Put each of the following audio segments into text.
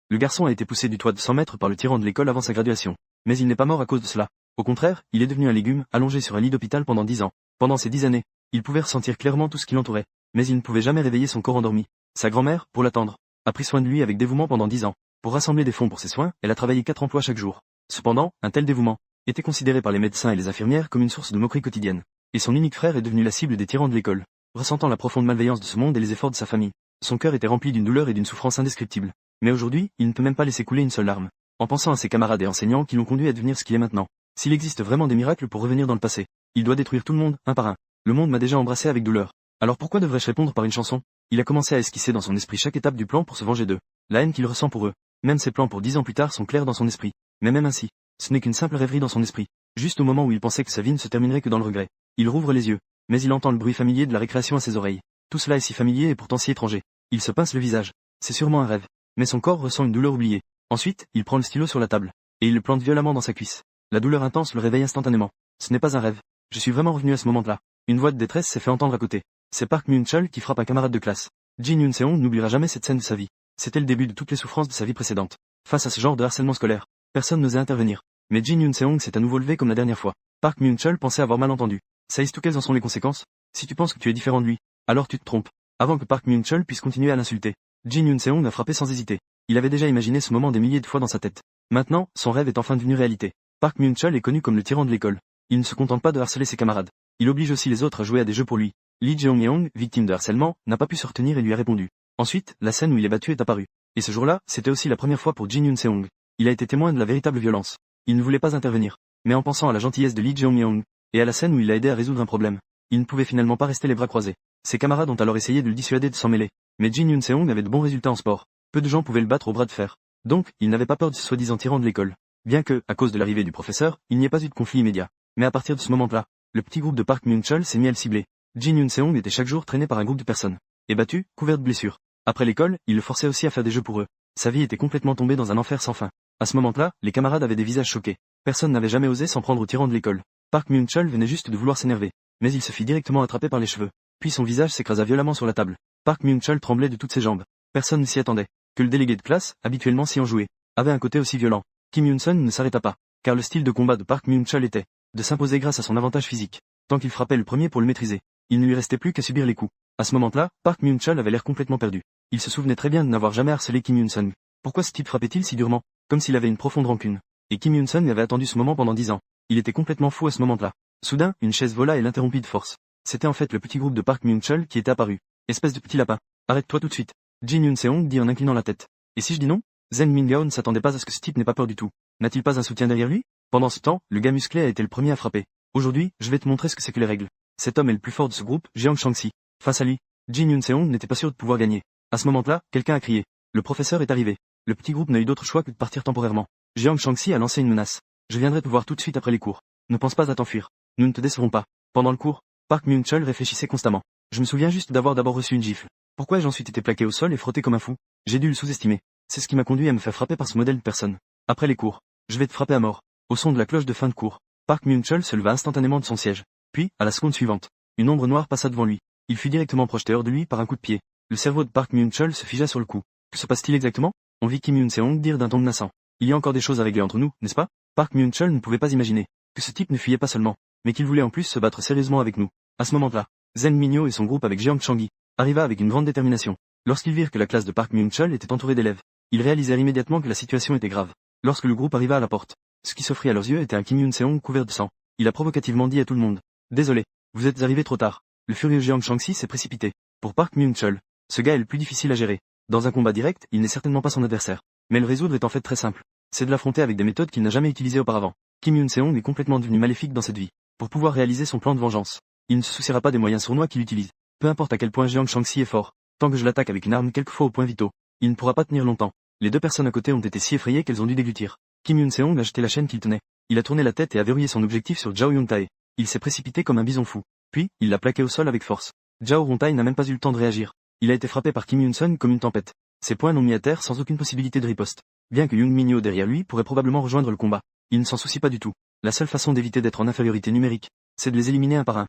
Le garçon a été poussé du toit de 100 mètres par le tyran de l'école avant sa graduation. Mais il n'est pas mort à cause de cela. Au contraire, il est devenu un légume, allongé sur un lit d'hôpital pendant 10 ans. Pendant ces 10 années, il pouvait ressentir clairement tout ce qui l'entourait. Mais il ne pouvait jamais réveiller son corps endormi. Sa grand-mère, pour l'attendre, a pris soin de lui avec dévouement pendant 10 ans. Pour rassembler des fonds pour ses soins, elle a travaillé 4 emplois chaque jour. Cependant, un tel dévouement était considéré par les médecins et les infirmières comme une source de moquerie quotidienne. Et son unique frère est devenu la cible des tyrans de l'école. Ressentant la profonde malveillance de ce monde et les efforts de sa famille, son cœur était rempli d'une douleur et d'une souffrance indescriptibles. Mais aujourd'hui, il ne peut même pas laisser couler une seule larme. En pensant à ses camarades et enseignants qui l'ont conduit à devenir ce qu'il est maintenant. S'il existe vraiment des miracles pour revenir dans le passé, il doit détruire tout le monde, un par un. Le monde m'a déjà embrassé avec douleur. Alors pourquoi devrais-je répondre par une chanson? Il a commencé à esquisser dans son esprit chaque étape du plan pour se venger d'eux. La haine qu'il ressent pour eux. Même ses plans pour 10 ans plus tard sont clairs dans son esprit. Mais même ainsi, ce n'est qu'une simple rêverie dans son esprit. Juste au moment où il pensait que sa vie ne se terminerait que dans le regret. Il rouvre les yeux. Mais il entend le bruit familier de la récréation à ses oreilles. Tout cela est si familier et pourtant si étranger. Il se pince le visage. C'est sûrement un rêve. Mais son corps ressent une douleur oubliée. Ensuite, il prend le stylo sur la table. Et il le plante violemment dans sa cuisse. La douleur intense le réveille instantanément. Ce n'est pas un rêve. Je suis vraiment revenu à ce moment-là. Une voix de détresse s'est fait entendre à côté. C'est Park Myung-chul qui frappe un camarade de classe. Jin Yoon-seong n'oubliera jamais cette scène de sa vie. C'était le début de toutes les souffrances de sa vie précédente. Face à ce genre de harcèlement scolaire, personne n'osait intervenir. Mais Jin Yoon-seong s'est à nouveau levé comme la dernière fois. Park Myung-chul pensait avoir mal entendu. Sais-tu quelles en sont les conséquences? Si tu penses que tu es différent de lui, alors tu te trompes. Avant que Park Myung-chul puisse continuer à l'insulter, Jin Yoon-seong a frappé sans hésiter. Il avait déjà imaginé ce moment des milliers de fois dans sa tête. Maintenant, son rêve est enfin devenu réalité. Park Myung-chul est connu comme le tyran de l'école. Il ne se contente pas de harceler ses camarades. Il oblige aussi les autres à jouer à des jeux pour lui. Lee Jeong-yeong, victime de harcèlement, n'a pas pu se retenir et lui a répondu. Ensuite, la scène où il est battu est apparue. Et ce jour-là, c'était aussi la première fois pour Jin Yoon-seong. Il a été témoin de la véritable violence. Il ne voulait pas intervenir. Mais en pensant à la gentillesse de Lee Jeong-yeong, et à la scène où il l'a aidé à résoudre un problème, il ne pouvait finalement pas rester les bras croisés. Ses camarades ont alors essayé de le dissuader de s'en mêler. Mais Jin Yoon-seong avait de bons résultats en sport. Peu de gens pouvaient le battre au bras de fer. Donc, il n'avait pas peur de ce soi-disant tyran de l'école. Bien que, à cause de l'arrivée du professeur, il n'y ait pas eu de conflit immédiat. Mais à partir de ce moment-là, le petit groupe de Park Myung-chul s'est mis à le cibler. Jin Yoon-seong était chaque jour traîné par un groupe de personnes. Et battu, couvert de blessures. Après l'école, il le forçait aussi à faire des jeux pour eux. Sa vie était complètement tombée dans un enfer sans fin. À ce moment-là, les camarades avaient des visages choqués. Personne n'avait jamais osé s'en prendre au tyran de l'école. Park Myung-chul venait juste de vouloir s'énerver. Mais il se fit directement attraper par les cheveux. Puis son visage s'écrasa violemment sur la table. Park Myung-chul tremblait de toutes ses jambes. Personne ne s'y attendait. Que le délégué de classe, habituellement si enjoué, avait un côté aussi violent. Kim Yoon-sun ne s'arrêta pas. Car le style de combat de Park Myung-chul était de s'imposer grâce à son avantage physique. Tant qu'il frappait le premier pour le maîtriser, il ne lui restait plus qu'à subir les coups. À ce moment-là, Park Myung-chul avait l'air complètement perdu. Il se souvenait très bien de n'avoir jamais harcelé Kim Yoon-sun. Pourquoi ce type frappait-il si durement? Comme s'il avait une profonde rancune. Et Kim Yoon-sun avait attendu ce moment pendant 10 ans. Il était complètement fou à ce moment-là. Soudain, une chaise vola et l'interrompit de force. C'était en fait le petit groupe de Park Myung-chul qui était apparu. Espèce de petit lapin. Arrête-toi tout de suite. Jin Yoon-seong dit en inclinant la tête. Et si je dis non? Zheng Mingyao ne s'attendait pas à ce que ce type n'ait pas peur du tout. N'a-t-il pas un soutien derrière lui? Pendant ce temps, le gars musclé a été le premier à frapper. Aujourd'hui, je vais te montrer ce que c'est que les règles. Cet homme est le plus fort de ce groupe, Jiang Shangxi. Face à lui, Jin Yoon-seong n'était pas sûr de pouvoir gagner. À ce moment-là, quelqu'un a crié. Le professeur est arrivé. Le petit groupe n'a eu d'autre choix que de partir temporairement. Jiang Shangxi a lancé une menace. Je viendrai te voir tout de suite après les cours. Ne pense pas à t'enfuir. Nous ne te décevrons pas. Pendant le cours, Park Myung-chul réfléchissait constamment. Je me souviens juste d'avoir d'abord reçu une gifle. Pourquoi ai-je ensuite été plaqué au sol et frotté comme un fou? J'ai dû le sous-estimer. C'est ce qui m'a conduit à me faire frapper par ce modèle de personne. Après les cours, je vais te frapper à mort. Au son de la cloche de fin de cours, Park Myung-chul se leva instantanément de son siège. Puis, à la seconde suivante, une ombre noire passa devant lui. Il fut directement projeté hors de lui par un coup de pied. Le cerveau de Park Myung-chul se figea sur le coup. Que se passe-t-il exactement? On vit Kim Yoon-seong dire d'un ton menaçant. Il y a encore des choses à régler entre nous, n'est-ce pas? Park Myung-chul ne pouvait pas imaginer que ce type ne fuyait pas seulement, mais qu'il voulait en plus se battre sérieusement avec nous. À ce moment-là, Zheng Mingyao et son groupe avec Jiang Changyi arriva avec une grande détermination. Lorsqu'ils virent que la classe de Park Myung-chul était entourée d'élèves, ils réalisèrent immédiatement que la situation était grave. Lorsque le groupe arriva à la porte, ce qui s'offrit à leurs yeux était un Kim Yoon-seong couvert de sang. Il a provocativement dit à tout le monde. Désolé, vous êtes arrivés trop tard. Le furieux Jiang Shangxi s'est précipité. Pour Park Myung-chul, ce gars est le plus difficile à gérer. Dans un combat direct, il n'est certainement pas son adversaire. Mais le résoudre est en fait très simple. C'est de l'affronter avec des méthodes qu'il n'a jamais utilisées auparavant. Kim Yoon-seong est complètement devenu maléfique dans cette vie. Pour pouvoir réaliser son plan de vengeance, il ne se souciera pas des moyens sournois qu'il utilise. Peu importe à quel point Jiang Shangxi est fort, tant que je l'attaque avec une arme quelquefois aux points vitaux, il ne pourra pas tenir longtemps. Les deux personnes à côté ont été si effrayées qu'elles ont dû déglutir. Kim Yoon-seong a jeté la chaîne qu'il tenait. Il a tourné la tête et a verrouillé son objectif sur Zhao Yongtae. Il s'est précipité comme un bison fou. Puis, il l'a plaqué au sol avec force. Zhao Yongtae n'a même pas eu le temps de réagir. Il a été frappé par Kim Yoon-sun comme une tempête. Ses poings l'ont mis à terre sans aucune possibilité de riposte. Bien que Yoon Minyo derrière lui pourrait probablement rejoindre le combat, il ne s'en soucie pas du tout. La seule façon d'éviter d'être en infériorité numérique, c'est de les éliminer un par un.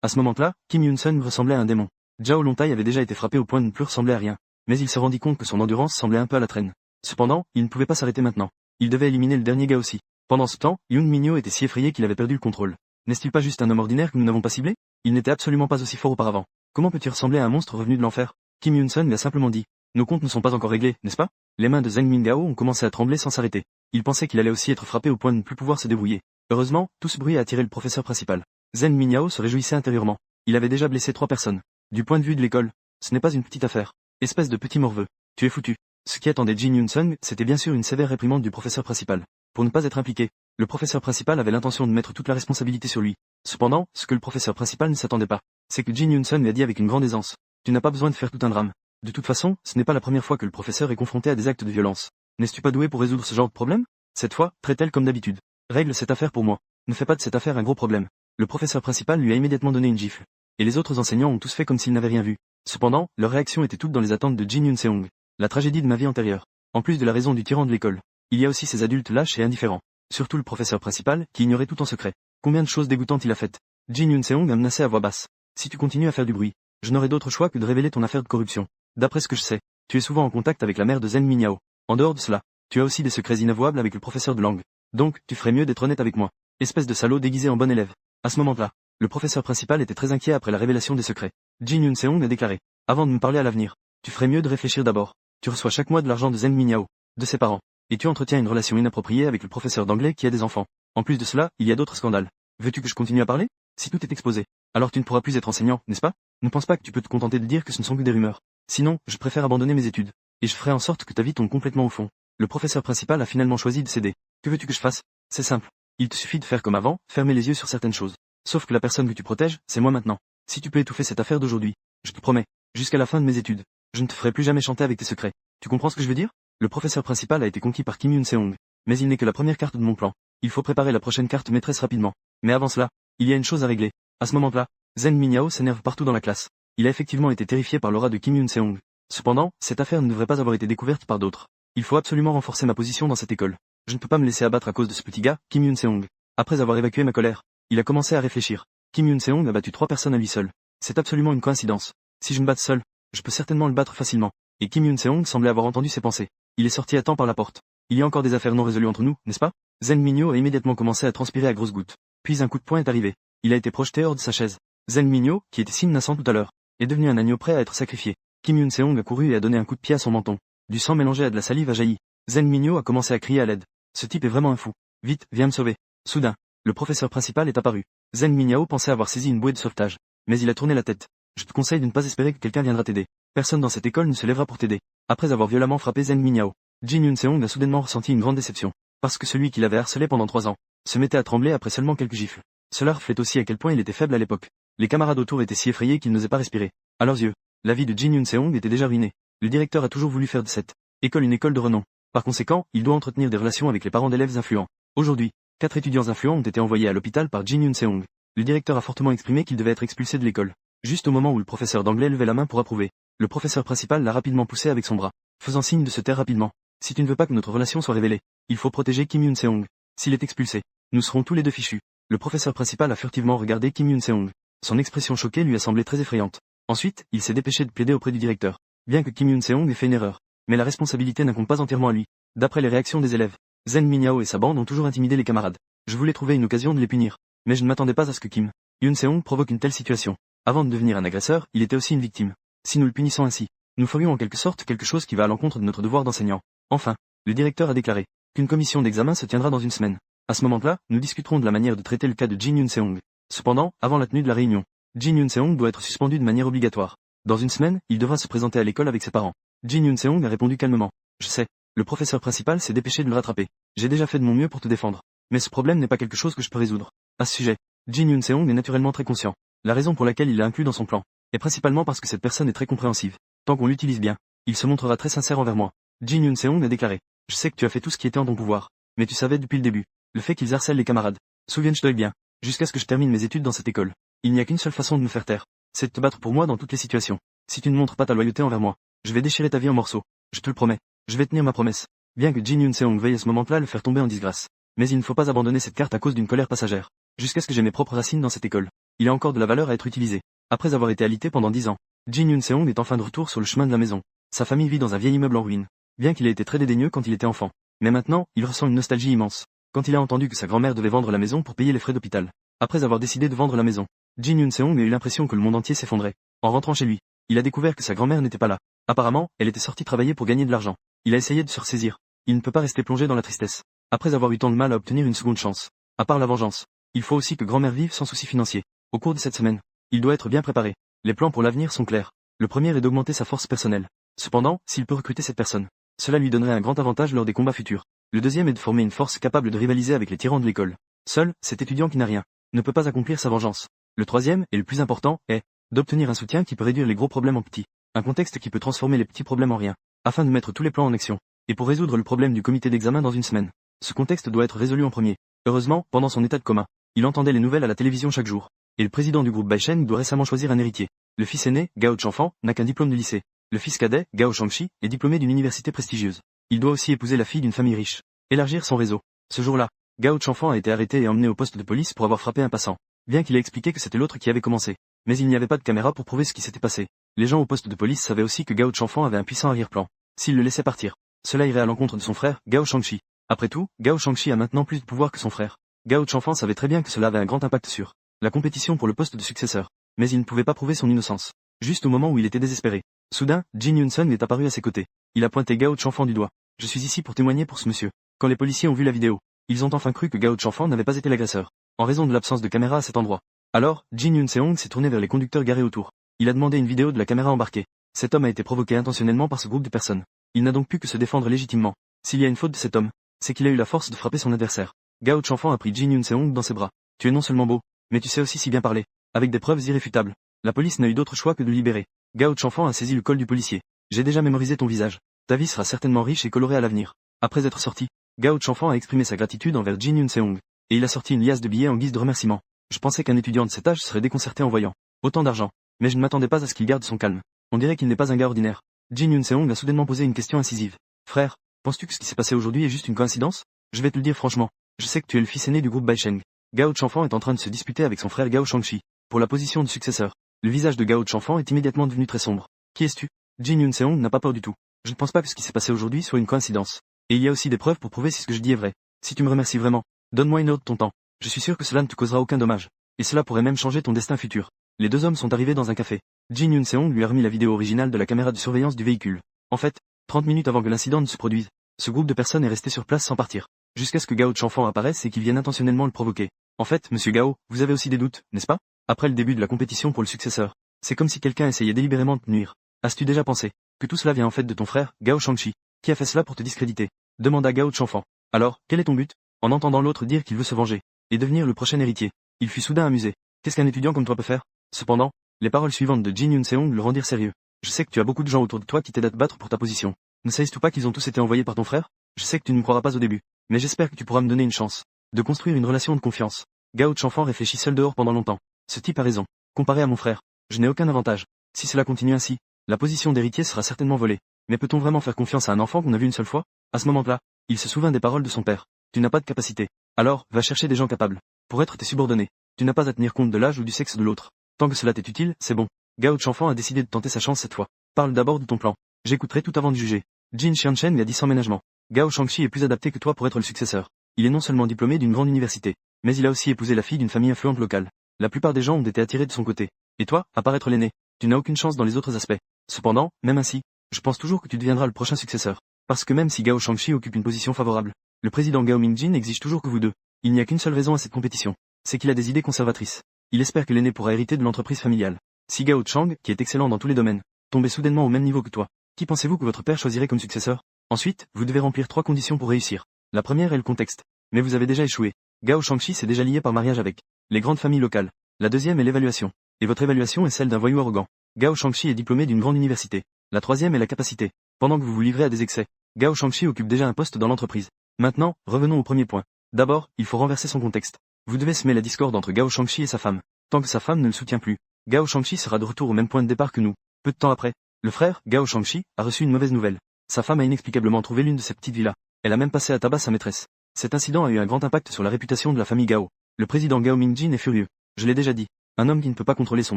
À ce moment-là, Kim Yoon-sun ressemblait à un démon. Zhao Yongtae avait déjà été frappé au point de ne plus ressembler à rien. mais il se rendit compte que son endurance semblait un peu à la traîne. Cependant, il ne pouvait pas s'arrêter maintenant. Il devait éliminer le dernier gars aussi. Pendant ce temps, Yoon Minyo était si effrayé qu'il avait perdu le contrôle. N'est-il pas juste un homme ordinaire que nous n'avons pas ciblé? Il n'était absolument pas aussi fort auparavant. Comment peux-tu ressembler à un monstre revenu de l'enfer? Kim Yoon-sun lui a simplement dit. Nos comptes ne sont pas encore réglés, n'est-ce pas? Les mains de Zheng Mingao ont commencé à trembler sans s'arrêter. Il pensait qu'il allait aussi être frappé au point de ne plus pouvoir se débrouiller. Heureusement, tout ce bruit a attiré le professeur principal. Zheng Mingao se réjouissait intérieurement. Il avait déjà blessé 3 personnes. Du point de vue de l'école, ce n'est pas une petite affaire. Espèce de petit morveux. Tu es foutu. Ce qui attendait Jin Yoon-sung, c'était bien sûr une sévère réprimande du professeur principal. Pour ne pas être impliqué, le professeur principal avait l'intention de mettre toute la responsabilité sur lui. Cependant, ce que le professeur principal ne s'attendait pas, c'est que Jin Yoon-sung lui a dit avec une grande aisance. Tu n'as pas besoin de faire tout un drame. De toute façon, ce n'est pas la première fois que le professeur est confronté à des actes de violence. N'es-tu pas doué pour résoudre ce genre de problème? Cette fois, traite-t-elle comme d'habitude. Règle cette affaire pour moi. Ne fais pas de cette affaire un gros problème. Le professeur principal lui a immédiatement donné une gifle. Et les autres enseignants ont tous fait comme s'ils n'avaient rien vu. Cependant, leur réaction était toute dans les attentes de Jin Yoon-seong. La tragédie de ma vie antérieure. En plus de la raison du tyran de l'école, il y a aussi ces adultes lâches et indifférents. Surtout le professeur principal, qui ignorait tout en secret. Combien de choses dégoûtantes il a faites. Jin Yoon-seong a menacé à voix basse. Si tu continues à faire du bruit, je n'aurai d'autre choix que de révéler ton affaire de corruption. D'après ce que je sais, tu es souvent en contact avec la mère de Zheng Mingyao. En dehors de cela, tu as aussi des secrets inavouables avec le professeur de langue. Donc, tu ferais mieux d'être honnête avec moi. Espèce de salaud déguisé en bon élève. À ce moment-là, le professeur principal était très inquiet après la révélation des secrets. Jin Yoon-seong a déclaré. Avant de me parler à l'avenir, tu ferais mieux de réfléchir d'abord. Tu reçois chaque mois de l'argent de Zheng Mingyao, de ses parents, et tu entretiens une relation inappropriée avec le professeur d'anglais qui a des enfants. En plus de cela, il y a d'autres scandales. Veux-tu que je continue à parler? Si tout est exposé, alors tu ne pourras plus être enseignant, n'est-ce pas? Ne pense pas que tu peux te contenter de dire que ce ne sont que des rumeurs. Sinon, je préfère abandonner mes études. Et je ferai en sorte que ta vie tombe complètement au fond. Le professeur principal a finalement choisi de céder. Que veux-tu que je fasse? C'est simple. Il te suffit de faire comme avant, fermer les yeux sur certaines choses. Sauf que la personne que tu protèges, c'est moi maintenant. Si tu peux étouffer cette affaire d'aujourd'hui, je te promets, jusqu'à la fin de mes études, je ne te ferai plus jamais chanter avec tes secrets. Tu comprends ce que je veux dire? Le professeur principal a été conquis par Kim Yoon-seong. Mais il n'est que la première carte de mon plan. Il faut préparer la prochaine carte maîtresse rapidement. Mais avant cela, il y a une chose à régler. À ce moment-là, Zheng Mingyao s'énerve partout dans la classe. Il a effectivement été terrifié par l'aura de Kim Yoon-seong. Cependant, cette affaire ne devrait pas avoir été découverte par d'autres. Il faut absolument renforcer ma position dans cette école. Je ne peux pas me laisser abattre à cause de ce petit gars, Kim Yoon-seong. Après avoir évacué ma colère, il a commencé à réfléchir. Kim Yoon-seong a battu 3 personnes à lui seul. C'est absolument une coïncidence. Si je me batte seul, je peux certainement le battre facilement. Et Kim Yoon-seong semblait avoir entendu ses pensées. Il est sorti à temps par la porte. Il y a encore des affaires non résolues entre nous, n'est-ce pas? Zheng Mingyao a immédiatement commencé à transpirer à grosses gouttes. Puis un coup de poing est arrivé. Il a été projeté hors de sa chaise. Zheng Mingyao, qui était si menaçant tout à l'heure, est devenu un agneau prêt à être sacrifié. Kim Yoon-seong a couru et a donné un coup de pied à son menton. Du sang mélangé à de la salive a jailli. Zheng Mingyao a commencé à crier à l'aide. Ce type est vraiment un fou. Vite, viens me sauver. Soudain, le professeur principal est apparu. Zheng Mingyao pensait avoir saisi une bouée de sauvetage. Mais il a tourné la tête. Je te conseille de ne pas espérer que quelqu'un viendra t'aider. Personne dans cette école ne se lèvera pour t'aider. Après avoir violemment frappé Zheng Mingyao, Jin Yoon-seong a soudainement ressenti une grande déception. Parce que celui qui l'avait harcelé pendant 3 ans, se mettait à trembler après seulement quelques gifles. Cela reflète aussi à quel point il était faible à l'époque. Les camarades autour étaient si effrayés qu'ils n'osaient pas respirer. À leurs yeux, la vie de Jin Yoon-seong était déjà ruinée. Le directeur a toujours voulu faire de cette école une école de renom. Par conséquent, il doit entretenir des relations avec les parents d'élèves influents. Aujourd'hui, 4 étudiants influents ont été envoyés à l'hôpital par Jin Yoon-seong. Le directeur a fortement exprimé qu'il devait être expulsé de l'école. Juste au moment où le professeur d'anglais levait la main pour approuver, le professeur principal l'a rapidement poussé avec son bras, faisant signe de se taire rapidement. Si tu ne veux pas que notre relation soit révélée, il faut protéger Kim Yoon-seong. S'il est expulsé, nous serons tous les deux fichus. Le professeur principal a furtivement regardé Kim Yoon-seong. Son expression choquée lui a semblé très effrayante. Ensuite, il s'est dépêché de plaider auprès du directeur. Bien que Kim Yoon-seong ait fait une erreur, mais la responsabilité n'incombe pas entièrement à lui. D'après les réactions des élèves, Zheng Mingyao et sa bande ont toujours intimidé les camarades. Je voulais trouver une occasion de les punir, mais je ne m'attendais pas à ce que Kim Yoon-seong provoque une telle situation. Avant de devenir un agresseur, il était aussi une victime. Si nous le punissons ainsi, nous ferions en quelque sorte quelque chose qui va à l'encontre de notre devoir d'enseignant. Enfin, le directeur a déclaré qu'une commission d'examen se tiendra dans une semaine. À ce moment-là, nous discuterons de la manière de traiter le cas de Jin Yoon-seong. Cependant, avant la tenue de la réunion, Jin Yoon-seong doit être suspendu de manière obligatoire. Dans une semaine, il devra se présenter à l'école avec ses parents. Jin Yoon-seong a répondu calmement. Je sais. Le professeur principal s'est dépêché de le rattraper. J'ai déjà fait de mon mieux pour te défendre. Mais ce problème n'est pas quelque chose que je peux résoudre. À ce sujet, Jin Yoon-seong est naturellement très conscient. La raison pour laquelle il l'a inclus dans son plan est principalement parce que cette personne est très compréhensive. Tant qu'on l'utilise bien, il se montrera très sincère envers moi. Jin Yoon-seong a déclaré. Je sais que tu as fait tout ce qui était en ton pouvoir. Mais tu savais depuis le début. Le fait qu'ils harcèlent les camarades. Souviens-toi bien. Jusqu'à ce que je termine mes études dans cette école. Il n'y a qu'une seule façon de me faire taire. C'est de te battre pour moi dans toutes les situations. Si tu ne montres pas ta loyauté envers moi, je vais déchirer ta vie en morceaux. Je te le promets. Je vais tenir ma promesse. Bien que Jin Yoon-seong veuille à ce moment-là le faire tomber en disgrâce. Mais il ne faut pas abandonner cette carte à cause d'une colère passagère. Jusqu'à ce que j'ai mes propres racines dans cette école. Il a encore de la valeur à être utilisé. Après avoir été alité pendant 10 ans, Jin Yoon-seong est enfin de retour sur le chemin de la maison. Sa famille vit dans un vieil immeuble en ruine. Bien qu'il ait été très dédaigneux quand il était enfant. Mais maintenant, il ressent une nostalgie immense. Quand il a entendu que sa grand-mère devait vendre la maison pour payer les frais d'hôpital. Après avoir décidé de vendre la maison, Jin Yoon-seong a eu l'impression que le monde entier s'effondrait. En rentrant chez lui, il a découvert que sa grand-mère n'était pas là. Apparemment, elle était sortie travailler pour gagner de l'argent. Il a essayé de se ressaisir. Il ne peut pas rester plongé dans la tristesse. Après avoir eu tant de mal à obtenir une seconde chance. À part la vengeance, il faut aussi que grand-mère vive sans souci financier. Au cours de cette semaine, il doit être bien préparé. Les plans pour l'avenir sont clairs. Le premier est d'augmenter sa force personnelle. Cependant, s'il peut recruter cette personne, cela lui donnerait un grand avantage lors des combats futurs. Le deuxième est de former une force capable de rivaliser avec les tyrans de l'école. Seul, cet étudiant qui n'a rien, ne peut pas accomplir sa vengeance. Le troisième, et le plus important, est d'obtenir un soutien qui peut réduire les gros problèmes en petits. Un contexte qui peut transformer les petits problèmes en rien, afin de mettre tous les plans en action. Et pour résoudre le problème du comité d'examen dans une semaine. Ce contexte doit être résolu en premier. Heureusement, pendant son état de coma, il entendait les nouvelles à la télévision chaque jour. Et le président du groupe Baishen doit récemment choisir un héritier. Le fils aîné, Gao Chanfan, n'a qu'un diplôme de lycée. Le fils cadet, Gao Shangxi, est diplômé d'une université prestigieuse. Il doit aussi épouser la fille d'une famille riche. Élargir son réseau. Ce jour-là, Gao Chanfan a été arrêté et emmené au poste de police pour avoir frappé un passant. Bien qu'il ait expliqué que c'était l'autre qui avait commencé. Mais il n'y avait pas de caméra pour prouver ce qui s'était passé. Les gens au poste de police savaient aussi que Gao Chanfan avait un puissant arrière-plan. S'il le laissait partir, cela irait à l'encontre de son frère, Gao Shangxi. Après tout, Gao Shangxi a maintenant plus de pouvoir que son frère. Gao Chanfan savait très bien que cela avait un grand impact sur la compétition pour le poste de successeur. Mais il ne pouvait pas prouver son innocence. Juste au moment où il était désespéré. Soudain, Jin Yoon-seong est apparu à ses côtés. Il a pointé Gao Chanfan du doigt. Je suis ici pour témoigner pour ce monsieur. Quand les policiers ont vu la vidéo, ils ont enfin cru que Gao Chanfan n'avait pas été l'agresseur. En raison de l'absence de caméra à cet endroit. Alors, Jin Yoon-seong s'est tourné vers les conducteurs garés autour. Il a demandé une vidéo de la caméra embarquée. Cet homme a été provoqué intentionnellement par ce groupe de personnes. Il n'a donc pu que se défendre légitimement. S'il y a une faute de cet homme, c'est qu'il a eu la force de frapper son adversaire. Gao Chanfan a pris Jin Yoon-seong dans ses bras. Tu es non seulement beau, mais tu sais aussi si bien parler. Avec des preuves irréfutables. La police n'a eu d'autre choix que de le libérer. Gao Chanfan a saisi le col du policier. J'ai déjà mémorisé ton visage. Ta vie sera certainement riche et colorée à l'avenir. Après être sorti, Gao Chanfan a exprimé sa gratitude envers Jin Yoon-seong. Et il a sorti une liasse de billets en guise de remerciement. Je pensais qu'un étudiant de cet âge serait déconcerté en voyant autant d'argent. Mais je ne m'attendais pas à ce qu'il garde son calme. On dirait qu'il n'est pas un gars ordinaire. Jin Yoon-seong a soudainement posé une question incisive. Frère, penses-tu que ce qui s'est passé aujourd'hui est juste une coïncidence? Je vais te le dire franchement. Je sais que tu es le fils aîné du groupe Baisheng. Gao Chanfan est en train de se disputer avec son frère Gao Shangxi pour la position de successeur. Le visage de Gao Chanfan est immédiatement devenu très sombre. Qui es-tu? Jin Yoon-seong n'a pas peur du tout. Je ne pense pas que ce qui s'est passé aujourd'hui soit une coïncidence. Et il y a aussi des preuves pour prouver si ce que je dis est vrai. Si tu me remercies vraiment, donne-moi une heure de ton temps. Je suis sûr que cela ne te causera aucun dommage. Et cela pourrait même changer ton destin futur. Les deux hommes sont arrivés dans un café. Jin Yoon-seong lui a remis la vidéo originale de la caméra de surveillance du véhicule. En fait, 30 minutes avant que l'incident ne se produise, ce groupe de personnes est resté sur place sans partir. Jusqu'à ce que Gao Chanfan apparaisse et qu'il vienne intentionnellement le provoquer. En fait, monsieur Gao, vous avez aussi des doutes, n'est-ce pas? Après le début de la compétition pour le successeur. C'est comme si quelqu'un essayait délibérément de te nuire. As-tu déjà pensé que tout cela vient en fait de ton frère, Gao Shangxi, qui a fait cela pour te discréditer? Demanda Gao Chanfan. Alors, quel est ton but? En entendant l'autre dire qu'il veut se venger et devenir le prochain héritier, il fut soudain amusé. Qu'est-ce qu'un étudiant comme toi peut faire? Cependant, les paroles suivantes de Jin Yoon-seong le rendirent sérieux. Je sais que tu as beaucoup de gens autour de toi qui t'aident à te battre pour ta position. Ne sais-tu pas qu'ils ont tous été envoyés par ton frère? Je sais que tu ne me croiras pas au début, mais j'espère que tu pourras me donner une chance de construire une relation de confiance. Gao Chanfan réfléchit seul dehors pendant longtemps. Ce type a raison. Comparé à mon frère, je n'ai aucun avantage. Si cela continue ainsi, la position d'héritier sera certainement volée. Mais peut-on vraiment faire confiance à un enfant qu'on a vu une seule fois? À ce moment-là, il se souvint des paroles de son père. Tu n'as pas de capacité. Alors, va chercher des gens capables. Pour être tes subordonnés. Tu n'as pas à tenir compte de l'âge ou du sexe de l'autre. Tant que cela t'est utile, c'est bon. Gao Chanfan a décidé de tenter sa chance cette fois. Parle d'abord de ton plan. J'écouterai tout avant de juger. Jin Xianchen lui a dit sans ménagement. Gao Shangxi est plus adapté que toi pour être le successeur. Il est non seulement diplômé d'une grande université, mais il a aussi épousé la fille d'une famille influente locale. La plupart des gens ont été attirés de son côté. Et toi, à part être l'aîné, tu n'as aucune chance dans les autres aspects. Cependant, même ainsi, je pense toujours que tu deviendras le prochain successeur. Parce que même si Gao Shangxi occupe une position favorable, le président Gao Mingjin exige toujours que vous deux. Il n'y a qu'une seule raison à cette compétition. C'est qu'il a des idées conservatrices. Il espère que l'aîné pourra hériter de l'entreprise familiale. Si Gao Chang, qui est excellent dans tous les domaines, tombait soudainement au même niveau que toi, qui pensez-vous que votre père choisirait comme successeur? Ensuite, vous devez remplir 3 conditions pour réussir. La première est le contexte. Mais vous avez déjà échoué. Gao Shangxi s'est déjà lié par mariage avec les grandes familles locales. La deuxième est l'évaluation. Et votre évaluation est celle d'un voyou arrogant. Gao Shangxi est diplômé d'une grande université. La troisième est la capacité. Pendant que vous vous livrez à des excès, Gao Shangxi occupe déjà un poste dans l'entreprise. Maintenant, revenons au premier point. D'abord, il faut renverser son contexte. Vous devez semer la discorde entre Gao Shangxi et sa femme. Tant que sa femme ne le soutient plus, Gao Shangxi sera de retour au même point de départ que nous. Peu de temps après, le frère, Gao Shangxi, a reçu une mauvaise nouvelle. Sa femme a inexplicablement trouvé l'une de ces petites villas. Elle a même passé à tabac sa maîtresse. Cet incident a eu un grand impact sur la réputation de la famille Gao. Le président Gao Mingjin est furieux. Je l'ai déjà dit. Un homme qui ne peut pas contrôler son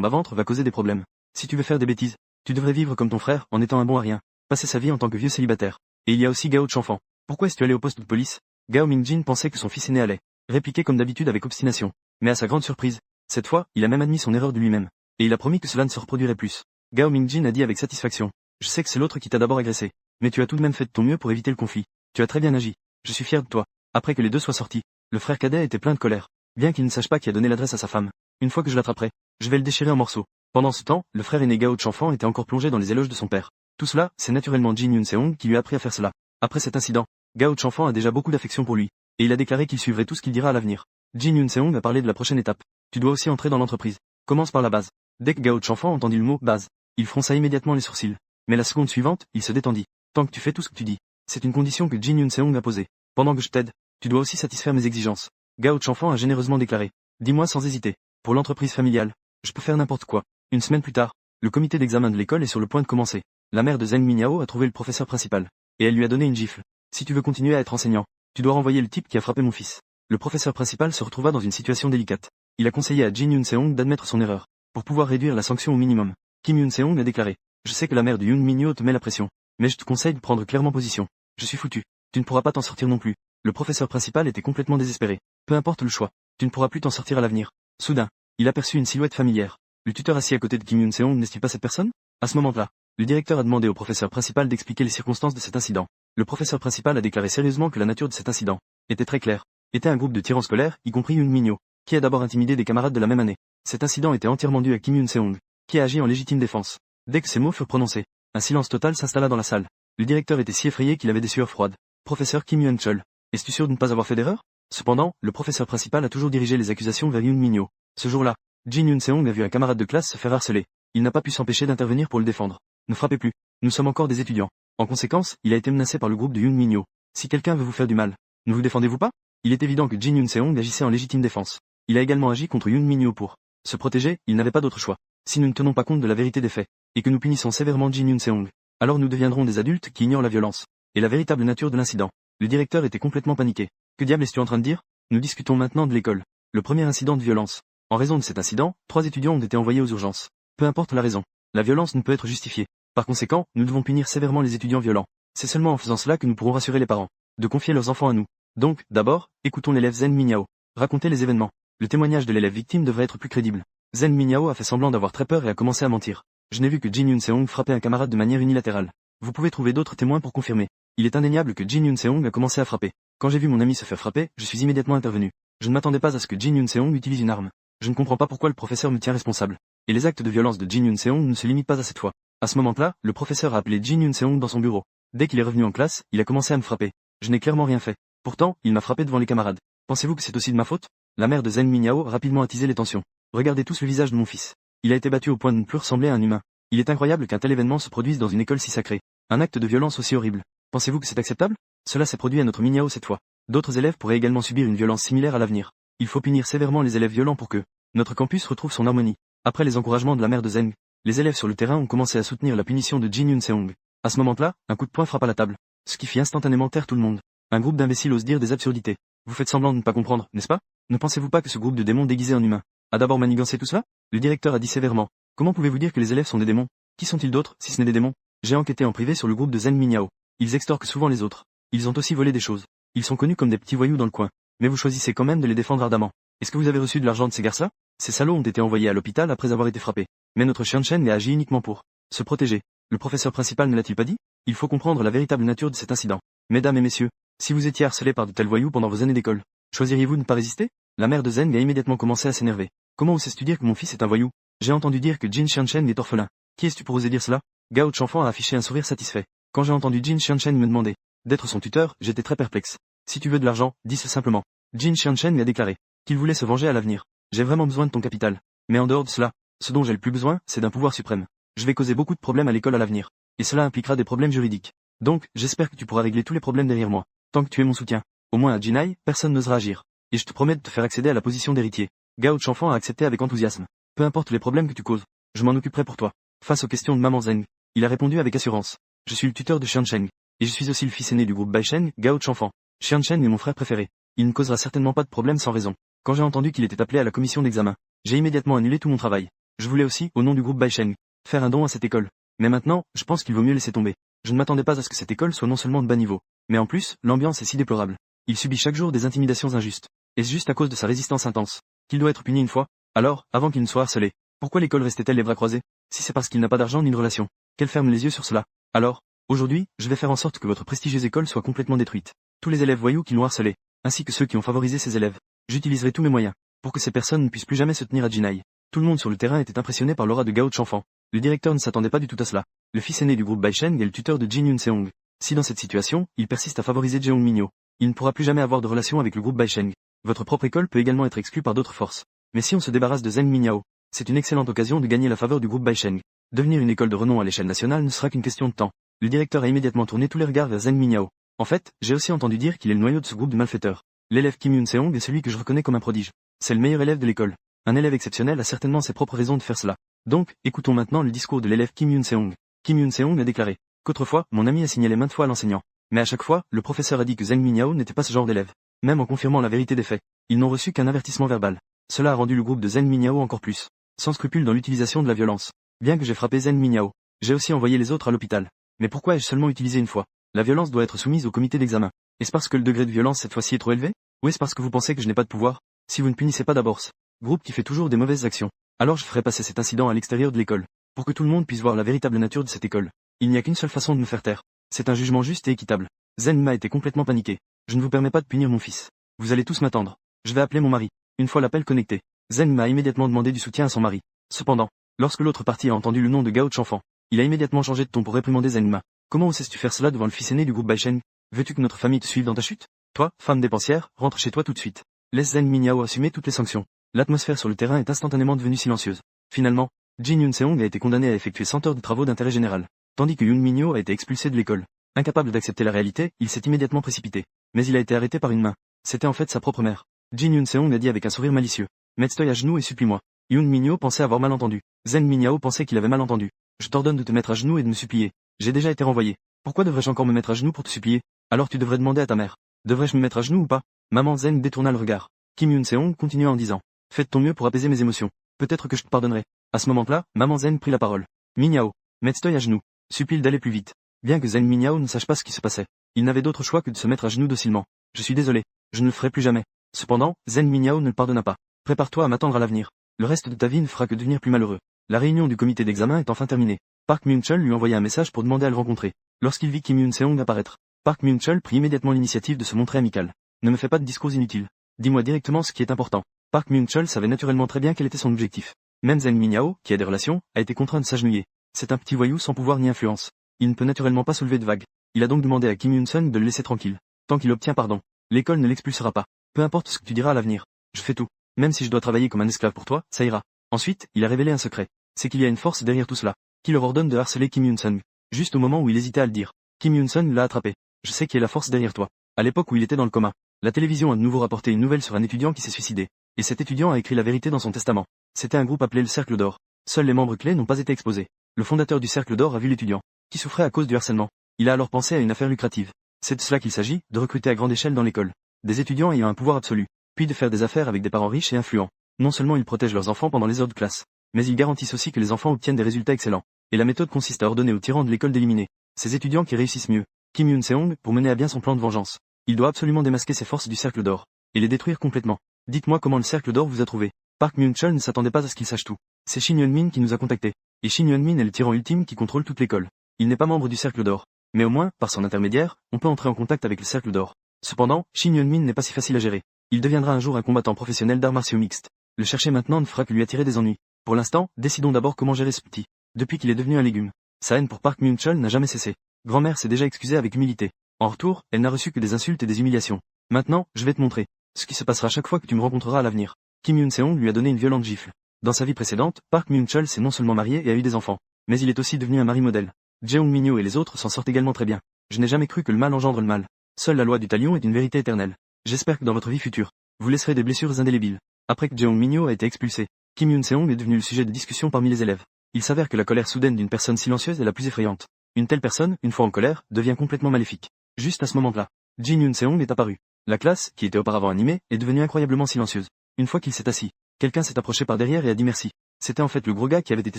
bas-ventre va causer des problèmes. Si tu veux faire des bêtises, tu devrais vivre comme ton frère, en étant un bon à rien. passer sa vie en tant que vieux célibataire. Et il y a aussi Gao Chanfan. Pourquoi es-tu allé au poste de police? Gao Mingjin pensait que son fils aîné allait répliquer comme d'habitude avec obstination. Mais à sa grande surprise, cette fois, il a même admis son erreur de lui-même. Et il a promis que cela ne se reproduirait plus. Gao Mingjin a dit avec satisfaction. Je sais que c'est l'autre qui t'a d'abord agressé. Mais tu as tout de même fait de ton mieux pour éviter le conflit. Tu as très bien agi. Je suis fier de toi. Après que les deux soient sortis, le frère cadet était plein de colère. Bien qu'il ne sache pas qui a donné l'adresse à sa femme. Une fois que je l'attraperai, je vais le déchirer en morceaux. Pendant ce temps, le frère aîné Gao Chanfan était encore plongé dans les éloges de son père. Tout cela, c'est naturellement Jin Yun-seong qui lui a appris à faire cela. Après cet incident, Gao Chanfan a déjà beaucoup d'affection pour lui. Et il a déclaré qu'il suivrait tout ce qu'il dira à l'avenir. Jin Yun-seong a parlé de la prochaine étape. Tu dois aussi entrer dans l'entreprise. Commence par la base. Dès que Gao Chanfan entendit le mot base, il fronça immédiatement les sourcils. Mais la seconde suivante, il se détendit. Tant que tu fais tout ce que tu dis. C'est une condition que Jin Yun-seong a posée. Pendant que je t'aide, tu dois aussi satisfaire mes exigences. Gao Chanfan a généreusement déclaré. Dis-moi sans hésiter. Pour l'entreprise familiale, je peux faire n'importe quoi. Une semaine plus tard, le comité d'examen de l'école est sur le point de commencer. La mère de Zheng Mingyao a trouvé le professeur principal. Et elle lui a donné une gifle. Si tu veux continuer à être enseignant, tu dois renvoyer le type qui a frappé mon fils. Le professeur principal se retrouva dans une situation délicate. Il a conseillé à Jin Yun-seong d'admettre son erreur, pour pouvoir réduire la sanction au minimum. Kim Yun-seong a déclaré. Je sais que la mère de Yoon Minyo te met la pression. Mais je te conseille de prendre clairement position. Je suis foutu. Tu ne pourras pas t'en sortir non plus. Le professeur principal était complètement désespéré. Peu importe le choix, tu ne pourras plus t'en sortir à l'avenir. Soudain, il aperçut une silhouette familière. Le tuteur assis à côté de Kim Yun-seong n'est-il pas cette personne? À ce moment-là, le directeur a demandé au professeur principal d'expliquer les circonstances de cet incident. Le professeur principal a déclaré sérieusement que la nature de cet incident était très claire. Était un groupe de tyrans scolaires, y compris Yoon Minyo, qui a d'abord intimidé des camarades de la même année. Cet incident était entièrement dû à Kim Yun-seong, qui a agi en légitime défense. Dès que ces mots furent prononcés, un silence total s'installa dans la salle. Le directeur était si effrayé qu'il avait des sueurs froides. Professeur Kim Yun-chol, es-tu sûr de ne pas avoir fait d'erreur? Cependant, le professeur principal a toujours dirigé les accusations vers Yoon Minyo. Ce jour-là, Jin Yun-seong a vu un camarade de classe se faire harceler. Il n'a pas pu s'empêcher d'intervenir pour le défendre. Ne frappez plus. Nous sommes encore des étudiants. En conséquence, il a été menacé par le groupe de Yoon Minyo. Si quelqu'un veut vous faire du mal, ne vous défendez-vous pas? Il est évident que Jin Yun-seong agissait en légitime défense. Il a également agi contre Yoon Minyo pour se protéger, il n'avait pas d'autre choix. Si nous ne tenons pas compte de la vérité des faits, et que nous punissons sévèrement Jin Yun-seong, alors nous deviendrons des adultes qui ignorent la violence, et la véritable nature de l'incident. Le directeur était complètement paniqué. Que diable es-tu en train de dire? Nous discutons maintenant de l'école. Le premier incident de violence. En raison de cet incident, 3 étudiants ont été envoyés aux urgences. Peu importe la raison. La violence ne peut être justifiée. Par conséquent, nous devons punir sévèrement les étudiants violents. C'est seulement en faisant cela que nous pourrons rassurer les parents, de confier leurs enfants à nous. Donc, d'abord, écoutons l'élève Zheng Mingyao. Racontez les événements. Le témoignage de l'élève victime devrait être plus crédible. Zheng Mingyao a fait semblant d'avoir très peur et a commencé à mentir. Je n'ai vu que Jin Yun-seong frapper un camarade de manière unilatérale. Vous pouvez trouver d'autres témoins pour confirmer. Il est indéniable que Jin Yun-seong a commencé à frapper. Quand j'ai vu mon ami se faire frapper, je suis immédiatement intervenu. Je ne m'attendais pas à ce que Jin Yun-seong utilise une arme. Je ne comprends pas pourquoi le professeur me tient responsable. Et les actes de violence de Jin Yun-seong ne se limitent pas à cette fois. À ce moment-là, le professeur a appelé Jin Yun-seong dans son bureau. Dès qu'il est revenu en classe, il a commencé à me frapper. Je n'ai clairement rien fait. Pourtant, il m'a frappé devant les camarades. Pensez-vous que c'est aussi de ma faute? La mère de Zheng Mingyao a rapidement attisé les tensions. Regardez tous le visage de mon fils. Il a été battu au point de ne plus ressembler à un humain. Il est incroyable qu'un tel événement se produise dans une école si sacrée. Un acte de violence aussi horrible. Pensez-vous que c'est acceptable? Cela s'est produit à notre Mingyao cette fois. D'autres élèves pourraient également subir une violence similaire à l'avenir. Il faut punir sévèrement les élèves violents pour que notre campus retrouve son harmonie. Après les encouragements de la mère de Zheng, les élèves sur le terrain ont commencé à soutenir la punition de Jin Yun-seong. À ce moment-là, un coup de poing frappa la table, ce qui fit instantanément taire tout le monde. Un groupe d'imbéciles ose dire des absurdités. Vous faites semblant de ne pas comprendre, n'est-ce pas? Ne pensez-vous pas que ce groupe de démons déguisés en humains a d'abord manigancé tout cela? Le directeur a dit sévèrement. Comment pouvez-vous dire que les élèves sont des démons? Qui sont-ils d'autres, si ce n'est des démons? J'ai enquêté en privé sur le groupe de Zheng Mingyao. Ils extorquent souvent les autres. Ils ont aussi volé des choses. Ils sont connus comme des petits voyous dans le coin. Mais vous choisissez quand même de les défendre ardemment. Est-ce que vous avez reçu de l'argent de ces garçons? Ces salauds ont été envoyés à l'hôpital après avoir été frappés. Mais notre Xianchen a agi uniquement pour se protéger. Le professeur principal ne l'a-t-il pas dit? Il faut comprendre la véritable nature de cet incident. Mesdames et messieurs, si vous étiez harcelés par de tels voyous pendant vos années d'école, choisiriez-vous de ne pas résister? La mère de Zheng a immédiatement commencé à s'énerver. Comment osais-tu dire que mon fils est un voyou? J'ai entendu dire que Jin Xianchen est orphelin. Qui es-tu pour oser dire cela? Gao Chanfan a affiché un sourire satisfait. Quand j'ai entendu Jin Xianchen me demander d'être son tuteur, j'étais très perplexe. Si tu veux de l'argent, dis-le simplement. Jin Xianchen lui a déclaré qu'il voulait se venger à l'avenir. J'ai vraiment besoin de ton capital. Mais en dehors de cela, ce dont j'ai le plus besoin, c'est d'un pouvoir suprême. Je vais causer beaucoup de problèmes à l'école à l'avenir. Et cela impliquera des problèmes juridiques. Donc, j'espère que tu pourras régler tous les problèmes derrière moi. Tant que tu es mon soutien. Au moins à Jinai, personne n'osera agir. Et je te promets de te faire accéder à la position d'héritier. Gao Chanfan a accepté avec enthousiasme. Peu importe les problèmes que tu causes, je m'en occuperai pour toi. Face aux questions de Maman Zheng, il a répondu avec assurance. Je suis le tuteur de Xianchen. Et je suis aussi le fils aîné du groupe Baishen, Gao Chanfan. Xianchen est mon frère préféré. Il ne causera certainement pas de problème sans raison. Quand j'ai entendu qu'il était appelé à la commission d'examen, j'ai immédiatement annulé tout mon travail. Je voulais aussi, au nom du groupe Baishen, faire un don à cette école. Mais maintenant, je pense qu'il vaut mieux laisser tomber. Je ne m'attendais pas à ce que cette école soit non seulement de bas niveau, mais en plus, l'ambiance est si déplorable. Il subit chaque jour des intimidations injustes. Est-ce juste à cause de sa résistance intense qu'il doit être puni une fois? Alors, avant qu'il ne soit harcelé, pourquoi l'école restait-elle les bras croisés? Si c'est parce qu'il n'a pas d'argent ni de relation, qu'elle ferme les yeux sur cela. Alors, aujourd'hui, je vais faire en sorte que votre prestigieuse école soit complètement détruite. Tous les élèves voyous qui l'ont harcelé, ainsi que ceux qui ont favorisé ces élèves. J'utiliserai tous mes moyens, pour que ces personnes ne puissent plus jamais se tenir à Jinai. Tout le monde sur le terrain était impressionné par l'aura de Gao Chanfan. Le directeur ne s'attendait pas du tout à cela. Le fils aîné du groupe Baisheng est le tuteur de Jin Yun-seong. Si dans cette situation, il persiste à favoriser Jeong Minyo, il ne pourra plus jamais avoir de relation avec le groupe Baisheng. Votre propre école peut également être exclue par d'autres forces. Mais si on se débarrasse de Zheng Mingyao, c'est une excellente occasion de gagner la faveur du groupe Baisheng. Devenir une école de renom à l'échelle nationale ne sera qu'une question de temps. Le directeur a immédiatement tourné tous les regards vers Zheng Mingyao. En fait, j'ai aussi entendu dire qu'il est le noyau de ce groupe de malfaiteurs. L'élève Kim Yun-seong est celui que je reconnais comme un prodige. C'est le meilleur élève de l'école. Un élève exceptionnel a certainement ses propres raisons de faire cela. Donc, écoutons maintenant le discours de l'élève Kim Yun-seong. Kim Yun-seong a déclaré qu'autrefois, mon ami a signalé maintes fois à l'enseignant. Mais à chaque fois, le professeur a dit que Zheng Mingyao n'était pas ce genre d'élève. Même en confirmant la vérité des faits, ils n'ont reçu qu'un avertissement verbal. Cela a rendu le groupe de Zheng Mingyao encore plus sans scrupule dans l'utilisation de la violence. Bien que j'ai frappé Zheng Mingyao, j'ai aussi envoyé les autres à l'hôpital. Mais pourquoi ai-je seulement utilisé une fois? La violence doit être soumise au comité d'examen. Est-ce parce que le degré de violence cette fois-ci est trop élevé? Ou est-ce parce que vous pensez que je n'ai pas de pouvoir? Si vous ne punissez pas d'abord ce groupe qui fait toujours des mauvaises actions, alors je ferai passer cet incident à l'extérieur de l'école, pour que tout le monde puisse voir la véritable nature de cette école. Il n'y a qu'une seule façon de me faire taire. C'est un jugement juste et équitable. Zheng Ma était complètement paniqué. Je ne vous permets pas de punir mon fils. Vous allez tous m'attendre. Je vais appeler mon mari. Une fois l'appel connecté, Zheng Ma a immédiatement demandé du soutien à son mari. Cependant, lorsque l'autre partie a entendu le nom de Gao Chanfan, il a immédiatement changé de ton pour réprimander Zheng Ma. Comment osais-tu faire cela devant le fils aîné du groupe Baisheng? Veux-tu que notre famille te suive dans ta chute? Toi, femme dépensière, rentre chez toi tout de suite. Laisse Zheng Mingyao assumer toutes les sanctions. L'atmosphère sur le terrain est instantanément devenue silencieuse. Finalement, Jin Yun-seong a été condamné à effectuer 100 heures de travaux d'intérêt général, tandis que Yoon Minyo a été expulsé de l'école. Incapable d'accepter la réalité, il s'est immédiatement précipité. Mais il a été arrêté par une main. C'était en fait sa propre mère. Jin Yun-seong a dit avec un sourire malicieux. Mets-toi à genoux et supplie-moi. Yoon Minyo pensait avoir mal entendu. Zheng Mingyao pensait qu'il avait mal entendu. Je t'ordonne de te mettre à genoux et de me supplier. J'ai déjà été renvoyé. Pourquoi devrais-je encore me mettre à genoux pour te supplier? Alors tu devrais demander à ta mère. Devrais-je me mettre à genoux ou pas? Maman Zheng détourna le regard. Kim Yun-seong continua en disant. Fais de ton mieux pour apaiser mes émotions. Peut-être que je te pardonnerai. À ce moment-là, maman Zheng prit la parole. Mingyao, mets-toi à genoux. Supplie d'aller plus vite. Bien que Zheng Mingyao ne sache pas ce qui se passait, il n'avait d'autre choix que de se mettre à genoux docilement. Je suis désolé. Je ne le ferai plus jamais. Cependant, Zheng Mingyao ne le pardonna pas. Prépare-toi à m'attendre à l'avenir. Le reste de ta vie ne fera que devenir plus malheureux. La réunion du comité d'examen est enfin terminée. Park Myung-chul lui envoya un message pour demander à le rencontrer. Lorsqu'il vit Kim Yun-seong apparaître, Park Myung-chul prit immédiatement l'initiative de se montrer amical. Ne me fais pas de discours inutiles. Dis-moi directement ce qui est important. Park Myung-chul savait naturellement très bien quel était son objectif. Même Zheng Mingyao, qui a des relations, a été contraint de s'agenouiller. C'est un petit voyou sans pouvoir ni influence. Il ne peut naturellement pas soulever de vagues. Il a donc demandé à Kim Yun-seong de le laisser tranquille. Tant qu'il obtient pardon, l'école ne l'expulsera pas. Peu importe ce que tu diras à l'avenir. Je fais tout. Même si je dois travailler comme un esclave pour toi, ça ira. Ensuite, il a révélé un secret. C'est qu'il y a une force derrière tout cela, qui leur ordonne de harceler Kim Yun-seong. Juste au moment où il hésitait à le dire, Kim Yun-seong l'a attrapé. Je sais qui est la force derrière toi. À l'époque où il était dans le coma, la télévision a de nouveau rapporté une nouvelle sur un étudiant qui s'est suicidé. Et cet étudiant a écrit la vérité dans son testament. C'était un groupe appelé le Cercle d'Or. Seuls les membres clés n'ont pas été exposés. Le fondateur du Cercle d'Or a vu l'étudiant, qui souffrait à cause du harcèlement. Il a alors pensé à une affaire lucrative. C'est de cela qu'il s'agit, de recruter à grande échelle dans l'école des étudiants ayant un pouvoir absolu, puis de faire des affaires avec des parents riches et influents. Non seulement ils protègent leurs enfants pendant les heures de classe, mais ils garantissent aussi que les enfants obtiennent des résultats excellents. Et la méthode consiste à ordonner aux tyrans de l'école d'éliminer ces étudiants qui réussissent mieux. Kim Yun-seong, pour mener à bien son plan de vengeance, il doit absolument démasquer ses forces du Cercle d'Or, et les détruire complètement. Dites-moi comment le Cercle d'Or vous a trouvé. Park Myung-chul ne s'attendait pas à ce qu'il sache tout. C'est Shin Hyun-min qui nous a contactés. Et Shin Hyun-min est le tyran ultime qui contrôle toute l'école. Il n'est pas membre du Cercle d'Or. Mais au moins, par son intermédiaire, on peut entrer en contact avec le Cercle d'Or. Cependant, Shin Hyun-min n'est pas si facile à gérer. Il deviendra un jour un combattant professionnel d'arts martiaux mixtes. Le chercher maintenant ne fera que lui attirer des ennuis. Pour l'instant, décidons d'abord comment gérer ce petit. Depuis qu'il est devenu un légume, sa haine pour Park Myung-chul n'a jamais cessé. Grand-mère s'est déjà excusée avec humilité. En retour, elle n'a reçu que des insultes et des humiliations. Maintenant, je vais te montrer ce qui se passera chaque fois que tu me rencontreras à l'avenir. Kim Yun-seong lui a donné une violente gifle. Dans sa vie précédente, Park Myung-chul s'est non seulement marié et a eu des enfants, mais il est aussi devenu un mari modèle. Jeong Minyo et les autres s'en sortent également très bien. Je n'ai jamais cru que le mal engendre le mal. Seule la loi du talion est une vérité éternelle. J'espère que dans votre vie future, vous laisserez des blessures indélébiles. Après que Jeong Minyo a été expulsé, Kim Yun-seong est devenu le sujet de discussion parmi les élèves. Il s'avère que la colère soudaine d'une personne silencieuse est la plus effrayante. Une telle personne, une fois en colère, devient complètement maléfique. Juste à ce moment-là, Jin Yun-seong est apparu. La classe, qui était auparavant animée, est devenue incroyablement silencieuse. Une fois qu'il s'est assis, quelqu'un s'est approché par derrière et a dit merci. C'était en fait le gros gars qui avait été